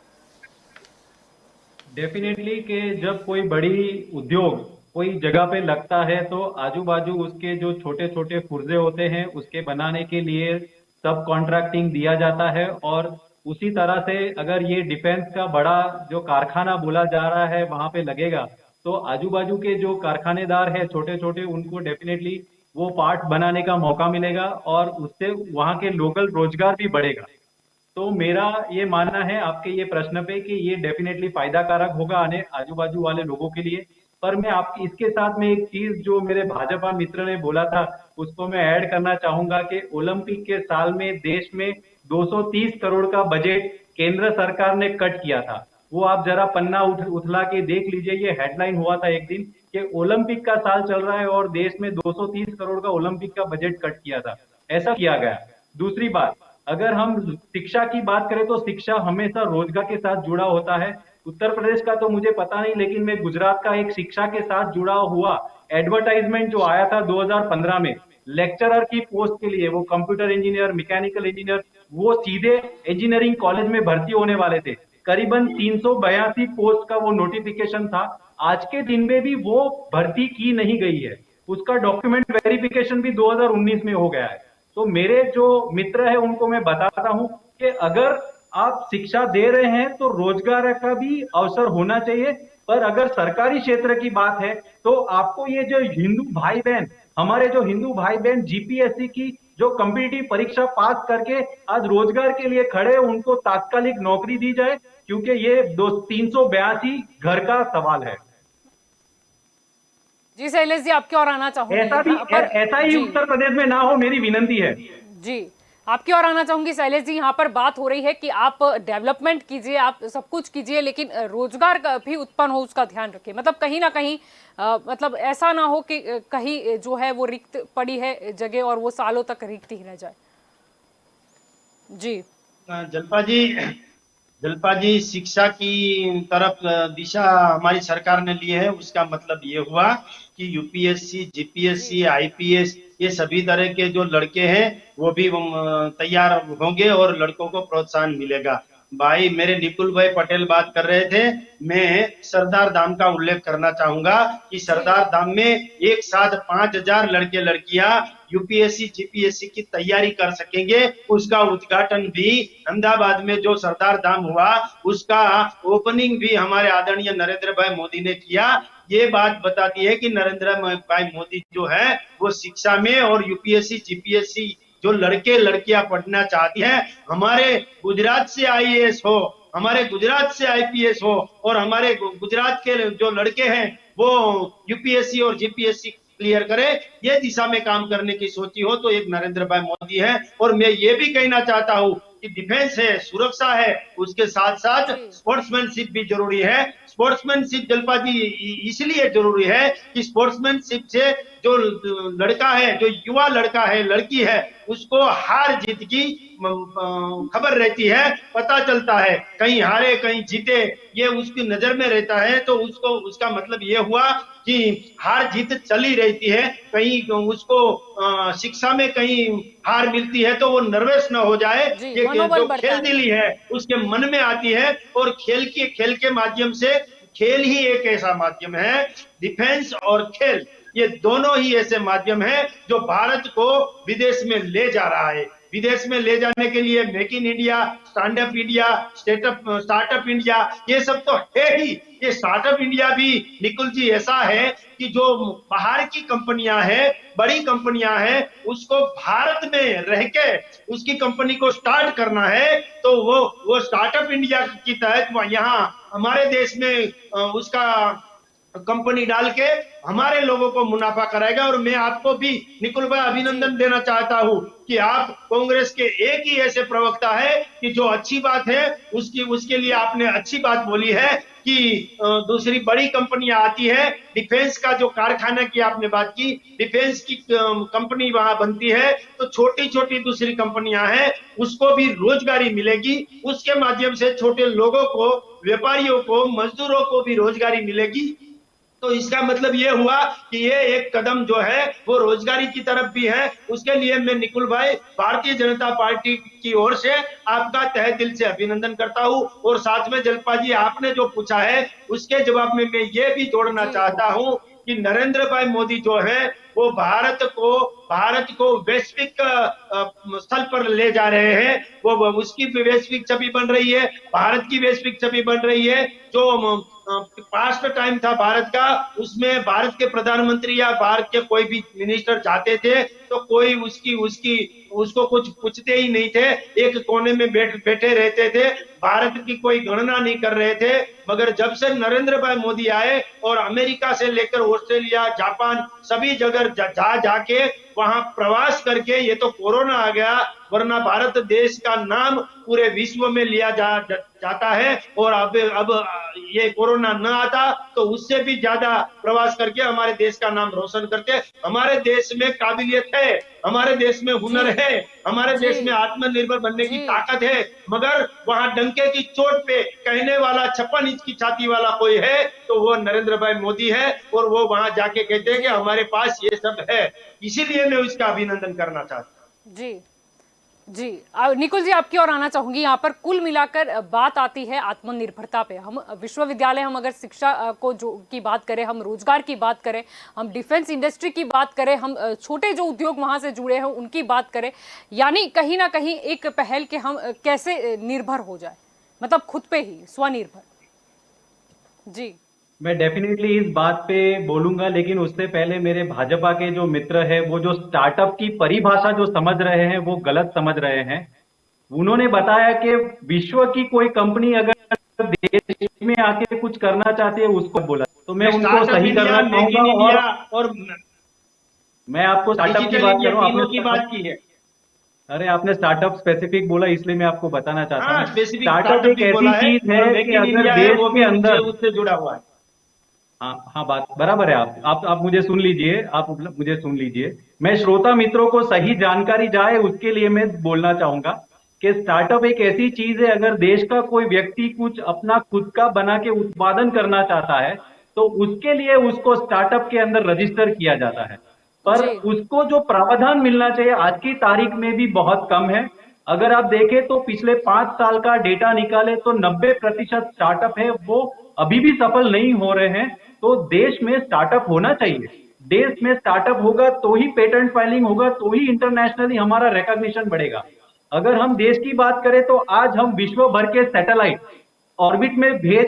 डेफिनेटली कि जब कोई बड़ी उद्योग कोई जगह पे लगता है तो आजू बाजू उसके जो छोटे छोटे पुर्जे होते हैं उसके बनाने के लिए सब कॉन्ट्रैक्टिंग दिया जाता है। और उसी तरह से अगर ये डिफेंस का बड़ा जो कारखाना बोला जा रहा है वहां पे लगेगा तो आजू बाजू के जो कारखानेदार है छोटे छोटे उनको डेफिनेटली वो पार्ट बनाने का मौका मिलेगा और उससे वहां के लोकल रोजगार भी बढ़ेगा। तो मेरा ये मानना है आपके ये प्रश्न पे कि ये डेफिनेटली फायदा कारक होगा आने आजू बाजू वाले लोगों के लिए। पर मैं आपकी इसके साथ में एक चीज जो मेरे भाजपा मित्र ने बोला था उसको मैं ऐड करना चाहूंगा कि ओलंपिक के साल में देश में 230 करोड़ का बजट केंद्र सरकार ने कट किया था। वो आप जरा पन्ना उठला के देख लीजिए, ये हेडलाइन हुआ था एक दिन कि ओलंपिक का साल चल रहा है और देश में 230 करोड़ का ओलंपिक का बजट कट किया था। ऐसा किया गया। दूसरी बात, अगर हम शिक्षा की बात करें तो शिक्षा हमेशा रोजगार के साथ जुड़ा होता है। उत्तर प्रदेश का तो मुझे पता नहीं, लेकिन मैं गुजरात का एक शिक्षा के साथ जुड़ा हुआ एडवर्टाइजमेंट जो आया था 2015 में लेक्चरर की पोस्ट के लिए, वो कंप्यूटर इंजीनियर मैकेनिकल इंजीनियर वो सीधे इंजीनियरिंग कॉलेज में भर्ती होने वाले थे। करीबन 382 पोस्ट का वो नोटिफिकेशन था। आज के दिन में भी वो भर्ती की नहीं गई है, उसका डॉक्यूमेंट वेरिफिकेशन भी 2019 में हो गया है। तो मेरे जो मित्र है उनको मैं बताता हूं कि अगर आप शिक्षा दे रहे हैं तो रोजगार का भी अवसर होना चाहिए। पर अगर सरकारी क्षेत्र की बात है तो आपको ये जो हिंदू भाई बहन, हमारे जो हिंदू भाई बहन जीपीएससी की जो कॉम्पिटिटिव परीक्षा पास करके आज रोजगार के लिए खड़े, उनको तात्कालिक नौकरी दी जाए, क्योंकि ये 382 घर का सवाल है। जी शैलेश जी आपकी ओर आना चाहूंगी यहाँ पर। ऐसा ही जी उत्तर प्रदेश में ना हो, मेरी विनती है। जी आपकी ओर आना चाहूंगी शैलेश जी। यहाँ पर बात हो रही है कि आप डेवलपमेंट कीजिए, आप सब कुछ कीजिए, लेकिन रोजगार का भी उत्पन्न हो उसका ध्यान रखिए। मतलब कहीं ना कहीं मतलब ऐसा ना हो कि कहीं जो है वो रिक्त पड़ी है जगह और वो सालों तक रिक्त ही रह जाए। जी जलपा जी शिक्षा की तरफ दिशा हमारी सरकार ने ली है। उसका मतलब ये हुआ कि यूपीएससी, जीपीएससी, आईपीएस ये सभी तरह के जो लड़के हैं वो भी तैयार होंगे और लड़कों को प्रोत्साहन मिलेगा। भाई मेरे निकुल भाई पटेल बात कर रहे थे, मैं सरदार धाम का उल्लेख करना चाहूंगा कि सरदार धाम में एक साथ 5000 लड़के लड़कियां यूपीएससी जीपीएससी की तैयारी कर सकेंगे। उसका उद्घाटन भी अहमदाबाद में जो सरदार धाम हुआ उसका ओपनिंग भी हमारे आदरणीय नरेंद्र भाई मोदी ने किया। ये बात बताती है कि नरेंद्र भाई मोदी जो है वो शिक्षा में और यूपीएससी जीपीएससी जो लड़के लड़कियां पढ़ना चाहती हैं, हमारे गुजरात से आईएएस हो, हमारे गुजरात से आईपीएस हो और हमारे गुजरात के जो लड़के हैं वो यूपीएससी और जीपीएससी क्लियर करे, ये दिशा में काम करने की सोची हो तो एक नरेंद्र भाई मोदी है। और मैं ये भी कहना चाहता हूं कि डिफेंस है, सुरक्षा है, उसके साथ साथ स्पोर्ट्समैनशिप भी जरूरी है। स्पोर्ट्समैनशिप जलपा जी इसलिए जरूरी है कि स्पोर्ट्समैनशिप से जो लड़का है, जो युवा लड़का है, लड़की है, उसको हार जीत की खबर रहती है, पता चलता है, कहीं हारे कहीं जीते, ये उसकी नजर में रहता है। तो उसको, उसका मतलब ये हुआ कि हार जीत चली रहती है, कहीं उसको शिक्षा में कहीं हार मिलती है तो वो नर्वस न हो जाए। जी, ये मनोबल जो बढ़ता खेल दिली है उसके मन में आती है, और खेल के माध्यम से, खेल ही एक ऐसा माध्यम है, डिफेंस और खेल, ये दोनों ही ऐसे माध्यम हैं जो भारत को विदेश में ले जा रहा है। विदेश में ले जाने के लिए make in India, stand up India, startup India, ये सब तो है ही। ये स्टार्टअप इंडिया भी निकुल जी ऐसा है कि जो बाहर की कंपनियां हैं, बड़ी कंपनियां हैं, उसको भारत में रह के उसकी कंपनी को स्टार्ट करना है, तो वो स्टार्टअप इंडिया की तहत यहाँ हमारे देश में उसका कंपनी डाल के हमारे लोगों को मुनाफा कराएगा। और मैं आपको भी निकुल भाई अभिनंदन देना चाहता हूं कि आप कांग्रेस के एक ही ऐसे प्रवक्ता है कि जो अच्छी बात है उसके लिए आपने अच्छी बात बोली है कि दूसरी बड़ी कंपनियां आती है, डिफेंस का जो कारखाना की आपने बात की, डिफेंस की कंपनी वहां बनती है, तो छोटी छोटी दूसरी कंपनियां हैं, उसको भी रोजगारी मिलेगी, उसके माध्यम से छोटे लोगों को, व्यापारियों को, मजदूरों को भी रोजगारी मिलेगी। तो इसका मतलब ये हुआ कि ये एक कदम जो है वो रोजगारी की तरफ भी है। उसके लिए मैं निकुल भाई भारतीय जनता पार्टी की ओर से आपका तहे दिल से अभिनंदन करता हूं। और साथ में जलपा जी, आपने जो पूछा है उसके जवाब में मैं ये भी जोड़ना चाहता हूं कि नरेंद्र भाई मोदी जो है वो भारत को वैश्विक स्थल पर ले जा रहे हैं। वो उसकी वैश्विक छवि बन रही है, भारत की वैश्विक छवि बन रही है। जो पास्ट टाइम था भारत का, उसमें भारत के प्रधानमंत्री या भारत के कोई भी मिनिस्टर जाते थे तो कोई उसको कुछ पूछते ही नहीं थे, एक कोने में बैठे रहते थे, भारत की कोई गणना नहीं कर रहे थे। मगर जब से नरेंद्र भाई मोदी आए और अमेरिका से लेकर ऑस्ट्रेलिया, जापान, सभी जगह जाके वहां प्रवास करके, ये तो कोरोना आ गया, वरना भारत देश का नाम पूरे विश्व में लिया जाता है। और अब ये कोरोना न आता तो उससे भी ज्यादा प्रवास करके हमारे देश का नाम रोशन करते। हमारे देश में काबिलियत है, हमारे देश में हुनर है, हमारे देश में आत्मनिर्भर बनने की ताकत है, मगर वहां डंके की चोट पे कहने वाला 56 इंच की छाती वाला कोई है तो वो नरेंद्र भाई मोदी है। और वो वहां जाके कहते हैं कि हमारे पास ये सब है, इसीलिए मैं उसका अभिनंदन करना चाहता हूँ। जी जी, निकुल जी आपकी ओर आना चाहूंगी। यहाँ पर कुल मिलाकर बात आती है आत्मनिर्भरता पे। हम विश्वविद्यालय, हम अगर शिक्षा को जो की बात करें, हम रोजगार की बात करें, हम डिफेंस इंडस्ट्री की बात करें, हम छोटे जो उद्योग वहां से जुड़े हैं उनकी बात करें, यानी कहीं ना कहीं एक पहल के हम कैसे निर्भर हो जाए, मतलब खुद पे ही स्वनिर्भर। जी, मैं डेफिनेटली इस बात पे बोलूंगा, लेकिन उससे पहले मेरे भाजपा के जो मित्र है वो जो स्टार्टअप की परिभाषा जो समझ रहे हैं वो गलत समझ रहे हैं। उन्होंने बताया कि विश्व की कोई कंपनी अगर देश में आके कुछ करना चाहती है उसको बोला, तो मैं उनको सही करना चाहूंगा। और मैं आपको स्टार्टअप की बात कर रहा हूँ, तीनों की बात की है। अरे आपने स्टार्टअप स्पेसिफिक बोला इसलिए मैं आपको बताना चाहता हूँ। स्पेसिफिक स्टार्टअप एक ऐसी चीज है कि अगर देश के अंदर, उससे जुड़ा हुआ है। हाँ बात बराबर है। आप मुझे सुन लीजिए, आप मुझे सुन लीजिए। मैं श्रोता मित्रों को सही जानकारी जाए उसके लिए मैं बोलना चाहूंगा कि स्टार्टअप एक ऐसी चीज है, अगर देश का कोई व्यक्ति कुछ अपना खुद का बना के उत्पादन करना चाहता है तो उसके लिए उसको स्टार्टअप के अंदर रजिस्टर किया जाता है, पर उसको जो प्रावधान मिलना चाहिए आज की तारीख में भी बहुत कम है। अगर आप देखें तो पिछले 5 साल का डेटा निकाले तो 90% स्टार्टअप है वो अभी भी सफल नहीं हो रहे हैं। तो देश में स्टार्टअप होना चाहिए। देश में स्टार्टअप होगा तो ही पेटेंट फाइलिंग होगा, तो ही इंटरनेशनली हमारा रिकॉग्निशन बढ़ेगा। अगर हम देश की बात करें तो आज हम विश्व भर के सैटेलाइट ऑर्बिट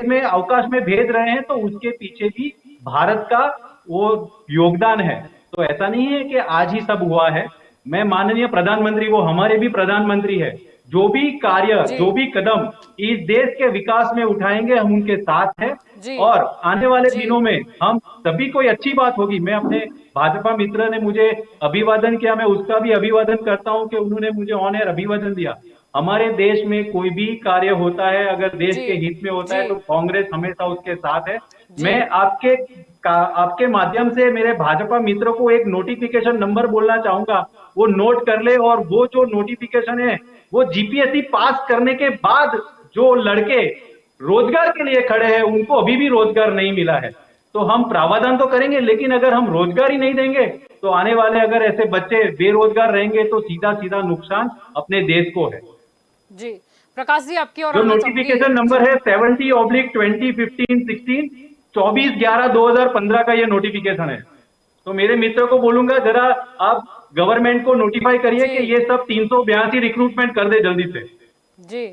में अवकाश में भेज रहे हैं, तो उसके पीछे भी भारत का वो योगदान है। तो ऐसा नहीं है कि आज ही सब हुआ है। मैं माननीय प्रधानमंत्री, वो हमारे भी प्रधानमंत्री है, जो भी कार्य, जो भी कदम इस देश के विकास में उठाएंगे हम उनके साथ हैं। और आने वाले दिनों में हम सभी कोई अच्छी बात होगी। मैं अपने भाजपा मित्र ने मुझे अभिवादन किया, मैं उसका भी अभिवादन करता हूं कि उन्होंने मुझे ऑन एयर अभिवादन दिया। हमारे देश में कोई भी कार्य होता है, अगर देश जी के हित में होता है जी तो कांग्रेस हमेशा उसके साथ है। जी मैं आपके माध्यम से मेरे भाजपा मित्रों को एक नोटिफिकेशन नंबर बोलना चाहूंगा, वो नोट कर ले। और वो जो नोटिफिकेशन है, वो जीपीएससी पास करने के बाद जो लड़के रोजगार के लिए खड़े हैं, उनको अभी भी रोजगार नहीं मिला है। तो हम प्रावधान तो करेंगे, लेकिन अगर हम रोजगार ही नहीं देंगे तो आने वाले अगर ऐसे बच्चे बेरोजगार रहेंगे तो सीधा सीधा नुकसान अपने देश को है। जी। प्रकाश जी, आपकी ओर जो आना चाहूंगी। नोटिफिकेशन जी नंबर है 70/2015-16, 24/11/2015 का ये नोटिफिकेशन है। तो मेरे मित्र को बोलूंगा, जरा आप गवर्नमेंट को नोटिफाई करिए जी कि ये सब 382 रिक्रूटमेंट कर दे जल्दी से। जी।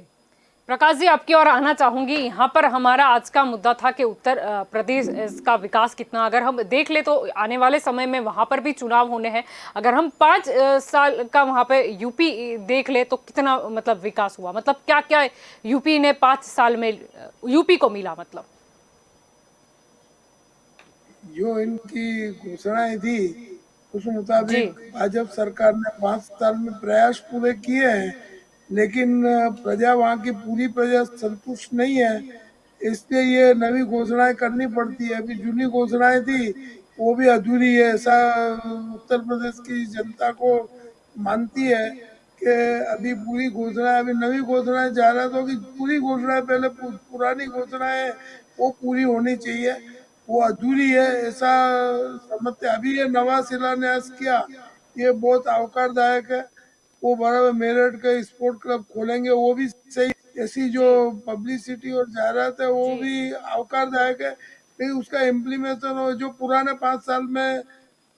प्रकाश जी, आपकी ओर आना चाहूंगी। यहाँ पर हमारा आज का मुद्दा था कि उत्तर प्रदेश का विकास कितना, अगर हम देख ले तो आने वाले समय में वहां पर भी चुनाव होने हैं। अगर हम 5 साल का वहां पे यूपी देख ले तो कितना मतलब विकास हुआ, मतलब क्या क्या यूपी ने 5 साल में यूपी को मिला, मतलब। जो इनकी घोषणाएं थी उस जी मुताबिक भाजपा सरकार ने 5 साल में प्रयास पूरे किए हैं, लेकिन प्रजा, वहाँ की पूरी प्रजा संतुष्ट नहीं है। इसलिए ये नवी घोषणाएं करनी पड़ती है। अभी जूनी घोषणाएं थी वो भी अधूरी है, ऐसा उत्तर प्रदेश की जनता को मानती है कि अभी पूरी घोषणाएं, अभी नवी घोषणाएं जाहिरात होगी, पूरी घोषणाएं पहले पुरानी घोषणाएं वो पूरी होनी चाहिए, वो अधूरी है ऐसा समझते। अभी ये नवा शिलान्यास किया, ये बहुत आवकारदायक है। वो बराबर मेरठ के स्पोर्ट क्लब खोलेंगे, वो भी सही। ऐसी जो जी पब्लिसिटी और जाहिरात है वो जी भी आवकारदायक है, लेकिन उसका इम्प्लीमेशन हो, जो पुराने 5 साल में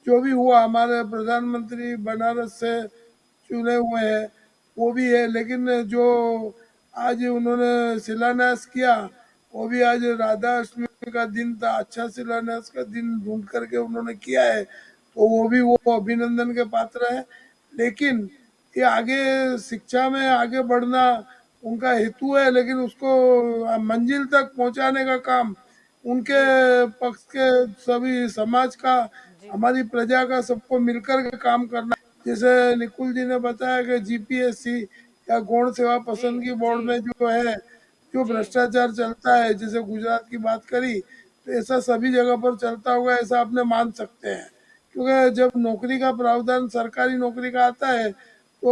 जो भी हुआ, हमारे प्रधानमंत्री बनारस से चुने हुए हैं वो भी है, लेकिन जो आज उन्होंने शिलान्यास किया वो भी आज राधा अष्टमी का दिन था, अच्छा शिलान्यास का दिन ढूंढ करके उन्होंने किया है, तो वो भी वो अभिनंदन के पात्र है। लेकिन ये आगे शिक्षा में आगे बढ़ना उनका हेतु है, लेकिन उसको मंजिल तक पहुंचाने का काम उनके जी पक्ष के सभी समाज का, जी हमारी प्रजा का, सबको मिलकर के काम करना। जैसे निकुल जी ने बताया कि जीपीएससी या गौण सेवा जी पसंदगी जी बोर्ड में जो है, जो जी भ्रष्टाचार चलता है, जैसे गुजरात की बात करी, तो ऐसा सभी जगह पर चलता होगा ऐसा आपने मान सकते हैं। क्योंकि जब नौकरी का प्रावधान सरकारी नौकरी का आता है तो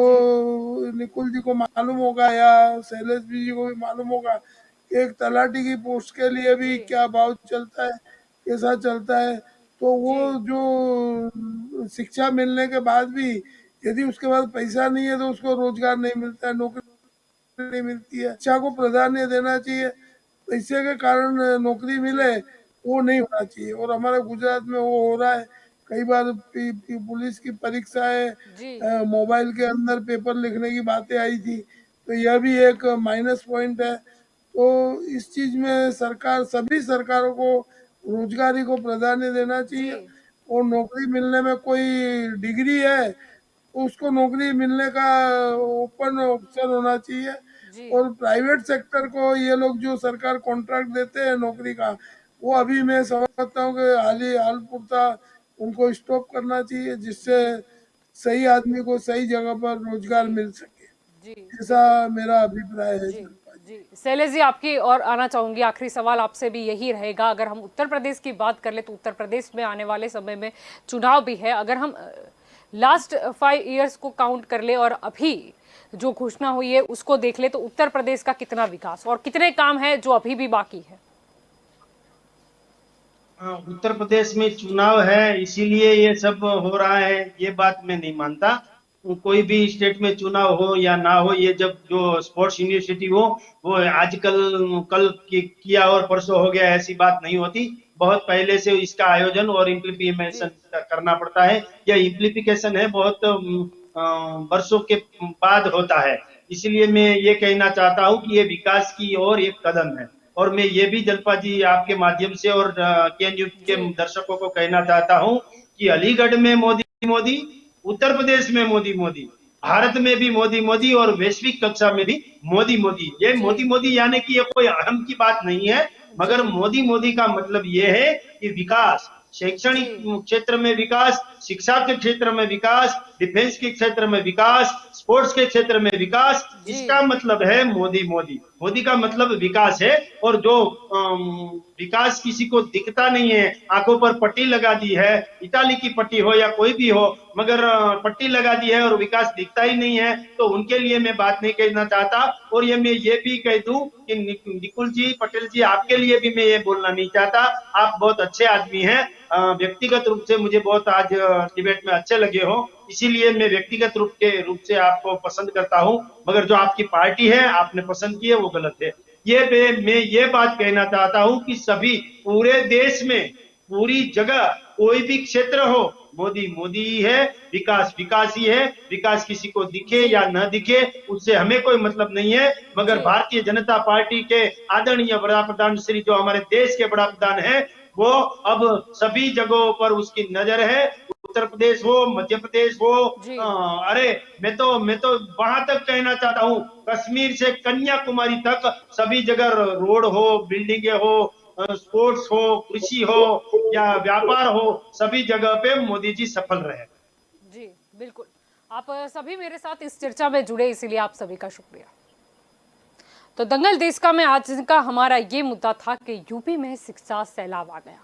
जी निकुल जी को मालूम होगा या शैलेश जी को भी मालूम होगा कि एक तलाटी की पोस्ट के लिए भी जी क्या भाव चलता है, कैसा चलता है। तो वो जी जो शिक्षा मिलने के बाद भी यदि उसके बाद पैसा नहीं है तो उसको रोजगार नहीं मिलता है, नौकरी नहीं मिलती है। शिक्षा को प्राधान्य देना चाहिए, पैसे के कारण नौकरी जी मिले वो नहीं होना चाहिए। और हमारे गुजरात में वो हो रहा है, कई बार पुलिस की परीक्षाएं जी मोबाइल के अंदर पेपर लिखने की बातें आई थी, तो यह भी एक माइनस पॉइंट है। तो इस चीज में सरकार, सभी सरकारों को रोजगारी को प्राधान्य देना जी चाहिए। और नौकरी मिलने में कोई डिग्री है तो उसको नौकरी मिलने का ओपन ऑप्शन होना चाहिए। जी और प्राइवेट सेक्टर को ये लोग जो सरकार कॉन्ट्रैक्ट देते हैं नौकरी का, वो अभी मैं समझता हूँ कि हाल पुरता उनको स्टॉप करना चाहिए, जिससे सही आदमी को सही जगह पर रोजगार जी मिल सके। जी ऐसा बिल्कुल। मेरा अभिप्राय है जी जलपा जी। जी। शैलेश जी, आपकी और आना चाहूंगी। आखिरी सवाल आपसे भी यही रहेगा। अगर हम उत्तर प्रदेश की बात कर ले तो उत्तर प्रदेश में आने वाले समय में चुनाव भी है। अगर हम लास्ट 5 इयर्स को काउंट कर ले और अभी जो घोषणा हुई है उसको देख ले तो उत्तर प्रदेश का कितना विकास और कितने काम है जो अभी भी बाकी है। उत्तर प्रदेश में चुनाव है इसीलिए ये सब हो रहा है, ये बात मैं नहीं मानता। कोई भी स्टेट में चुनाव हो या ना हो, ये जब जो स्पोर्ट्स यूनिवर्सिटी हो, वो आजकल कल किया और परसों हो गया ऐसी बात नहीं होती। बहुत पहले से इसका आयोजन और इम्प्लीमेशन जी करना पड़ता है। यह इम्प्लीफिकेशन है बहुत वर्षों के बाद होता है। इसलिए मैं ये कहना चाहता हूँ कि ये विकास की ओर एक कदम है। और मैं ये भी जलपा जी आपके माध्यम से और के न्यूज के जी दर्शकों को कहना चाहता हूँ कि अलीगढ़ में मोदी मोदी, उत्तर प्रदेश में मोदी मोदी, भारत में भी मोदी मोदी और वैश्विक कक्षा में भी मोदी मोदी। ये जी मोदी मोदी यानी कि ये कोई अहम की बात नहीं है, जी मगर मोदी मोदी का मतलब ये है कि विकास, शैक्षणिक जी क्षेत्र में विकास, शिक्षा के क्षेत्र में विकास, डिफेंस के क्षेत्र में विकास, स्पोर्ट्स के क्षेत्र में विकास। जी इसका मतलब है मोदी मोदी। मोदी का मतलब विकास है। और जो विकास किसी को दिखता नहीं है, आंखों पर पट्टी लगा दी है, इटाली की पट्टी हो या कोई भी हो, मगर पट्टी लगा दी है और विकास दिखता ही नहीं है, तो उनके लिए मैं बात नहीं कहना चाहता। और मैं ये भी कह दूं कि निकुल जी, पटेल जी, आपके लिए भी मैं ये बोलना नहीं चाहता। आप बहुत अच्छे आदमी हैं। व्यक्तिगत रूप से मुझे बहुत आज डिबेट में अच्छे लगे हो, इसीलिए मैं व्यक्तिगत रूप से आपको पसंद करता हूं। मगर जो आपकी पार्टी है, आपने पसंद की है, वो गलत है। मैं ये बात कहना चाहता हूं कि सभी, पूरे देश में, पूरी जगह, कोई भी क्षेत्र हो, मोदी मोदी ही है, विकास विकास ही है। विकास किसी को दिखे जी या न दिखे, उससे हमें कोई मतलब नहीं है। मगर जी भारतीय जनता पार्टी के आदरणीय बड़ा प्रधान श्री, जो हमारे देश के बड़ा प्रधान है, वो अब सभी जगहों पर उसकी नजर है। उत्तर प्रदेश हो, मध्य प्रदेश हो, जी अरे मैं तो वहां तक कहना चाहता हूँ, कश्मीर से कन्याकुमारी तक सभी जगह रोड हो, बिल्डिंगे हो, स्पोर्ट्स हो, कृषि हो या व्यापार हो, सभी जगह पे मोदी जी सफल रहे। जी बिल्कुल। आप सभी मेरे साथ इस चर्चा में जुड़े, इसीलिए आप सभी का शुक्रिया। तो दंगल देश का में आज का हमारा ये मुद्दा था कि यूपी में शिक्षा सैलाब आ गया।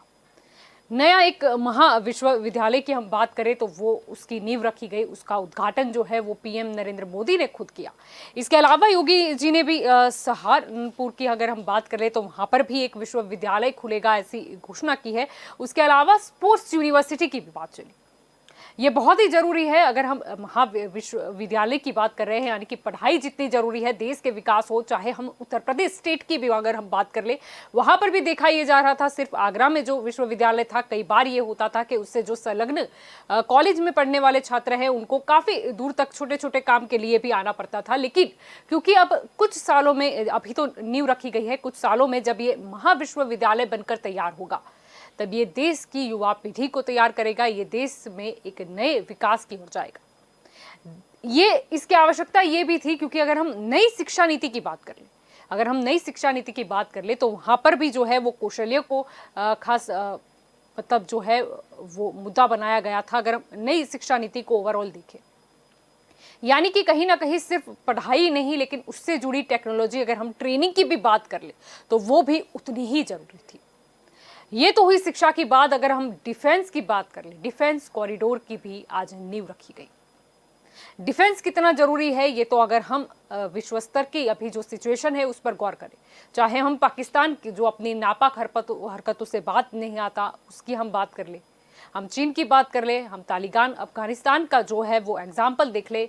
नया एक महाविश्वविद्यालय की हम बात करें तो वो उसकी नींव रखी गई, उसका उद्घाटन जो है वो पीएम नरेंद्र मोदी ने खुद किया। इसके अलावा योगी जी ने भी सहारनपुर की अगर हम बात करें तो वहां पर भी एक विश्वविद्यालय खुलेगा, ऐसी घोषणा की है। उसके अलावा स्पोर्ट्स यूनिवर्सिटी की भी बात चली। ये बहुत ही जरूरी है। अगर हम महाविश्वविद्यालय की बात कर रहे हैं, यानी कि पढ़ाई जितनी जरूरी है देश के विकास हो, चाहे हम उत्तर प्रदेश स्टेट की भी अगर हम बात कर ले, वहां पर भी देखा ये जा रहा था, सिर्फ आगरा में जो विश्वविद्यालय था, कई बार ये होता था कि उससे जो संलग्न कॉलेज में पढ़ने वाले छात्र हैं उनको काफी दूर तक छोटे छोटे काम के लिए भी आना पड़ता था। लेकिन क्योंकि अब कुछ सालों में, अभी तो नींव रखी गई है, कुछ सालों में जब ये महाविश्वविद्यालय बनकर तैयार होगा तब ये देश की युवा पीढ़ी को तैयार करेगा, ये देश में एक नए विकास की ओर जाएगा। ये इसकी आवश्यकता ये भी थी क्योंकि अगर हम नई शिक्षा नीति की बात कर ले, अगर हम नई शिक्षा नीति की बात कर ले तो वहां पर भी जो है वो कौशल्य को खास मतलब जो है वो मुद्दा बनाया गया था। अगर हम नई शिक्षा नीति को ओवरऑल देखें, यानी कि कहीं ना कहीं सिर्फ पढ़ाई नहीं, लेकिन उससे जुड़ी टेक्नोलॉजी, अगर हम ट्रेनिंग की भी बात कर ले तो वो भी उतनी ही जरूरी थी। ये तो हुई शिक्षा की बात। अगर हम डिफेंस की बात कर ले, डिफेंस कॉरिडोर की भी आज नींव रखी गई। डिफेंस कितना जरूरी है ये तो अगर हम विश्व स्तर की अभी जो सिचुएशन है उस पर गौर करें, चाहे हम पाकिस्तान की जो अपनी नापाक हरकतों से बात नहीं आता उसकी हम बात कर ले, हम चीन की बात कर ले, हम तालिबान अफगानिस्तान का जो है वो एग्जाम्पल देख ले,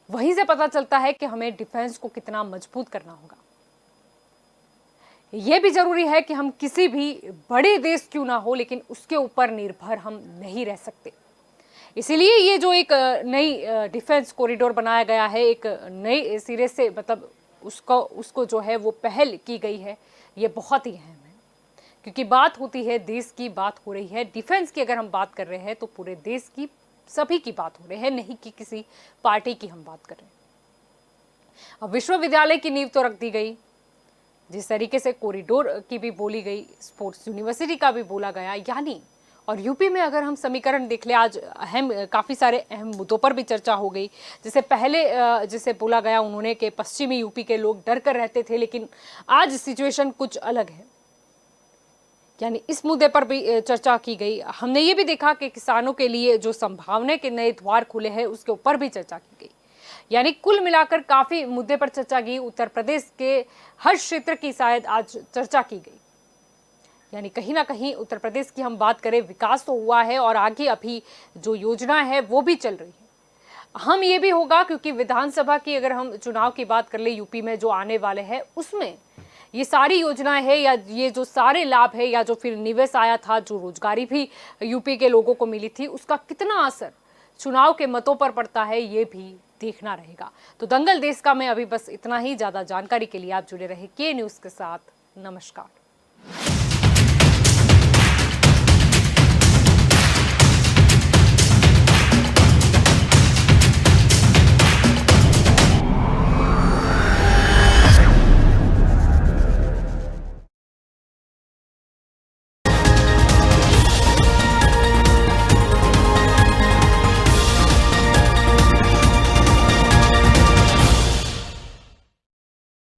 वहीं से पता चलता है कि हमें डिफेंस को कितना मजबूत करना होगा। यह भी जरूरी है कि हम किसी भी बड़े देश क्यों ना हो, लेकिन उसके ऊपर निर्भर हम नहीं रह सकते। इसीलिए ये जो एक नई डिफेंस कॉरिडोर बनाया गया है, एक नए सिरे से मतलब उसको जो है वो पहल की गई है, ये बहुत ही अहम है। क्योंकि बात होती है देश की, बात हो रही है डिफेंस की। अगर हम बात कर रहे हैं तो पूरे देश की, सभी की बात हो रही है, नहीं कि किसी पार्टी की हम बात कर रहे हैं। अब विश्वविद्यालय की नींव तो रख दी गई, जिस तरीके से कॉरिडोर की भी बोली गई, स्पोर्ट्स यूनिवर्सिटी का भी बोला गया, यानी और यूपी में अगर हम समीकरण देख ले, आज काफ़ी सारे अहम मुद्दों पर भी चर्चा हो गई। जैसे पहले जिसे बोला गया उन्होंने कि पश्चिमी यूपी के लोग डर कर रहते थे, लेकिन आज सिचुएशन कुछ अलग है, यानी इस मुद्दे पर भी चर्चा की गई। हमने ये भी देखा कि किसानों के लिए जो संभावना के नए द्वार खुले हैं उसके ऊपर भी चर्चा की गई। यानी कुल मिलाकर काफी मुद्दे पर चर्चा की। उत्तर प्रदेश के हर क्षेत्र की शायद आज चर्चा की गई। यानी कहीं ना कहीं उत्तर प्रदेश की हम बात करें, विकास तो हुआ है और आगे अभी जो योजना है वो भी चल रही है। हम ये भी होगा क्योंकि विधानसभा की अगर हम चुनाव की बात कर ले यूपी में जो आने वाले हैं, उसमें ये सारी योजनाएं है या ये जो सारे लाभ है या जो फिर निवेश आया था, जो रोजगारी भी यूपी के लोगों को मिली थी, उसका कितना असर चुनाव के मतों पर पड़ता है ये भी देखना रहेगा। तो दंगल देश का में अभी बस इतना ही। ज्यादा जानकारी के लिए आप जुड़े रहे के न्यूज के साथ। नमस्कार।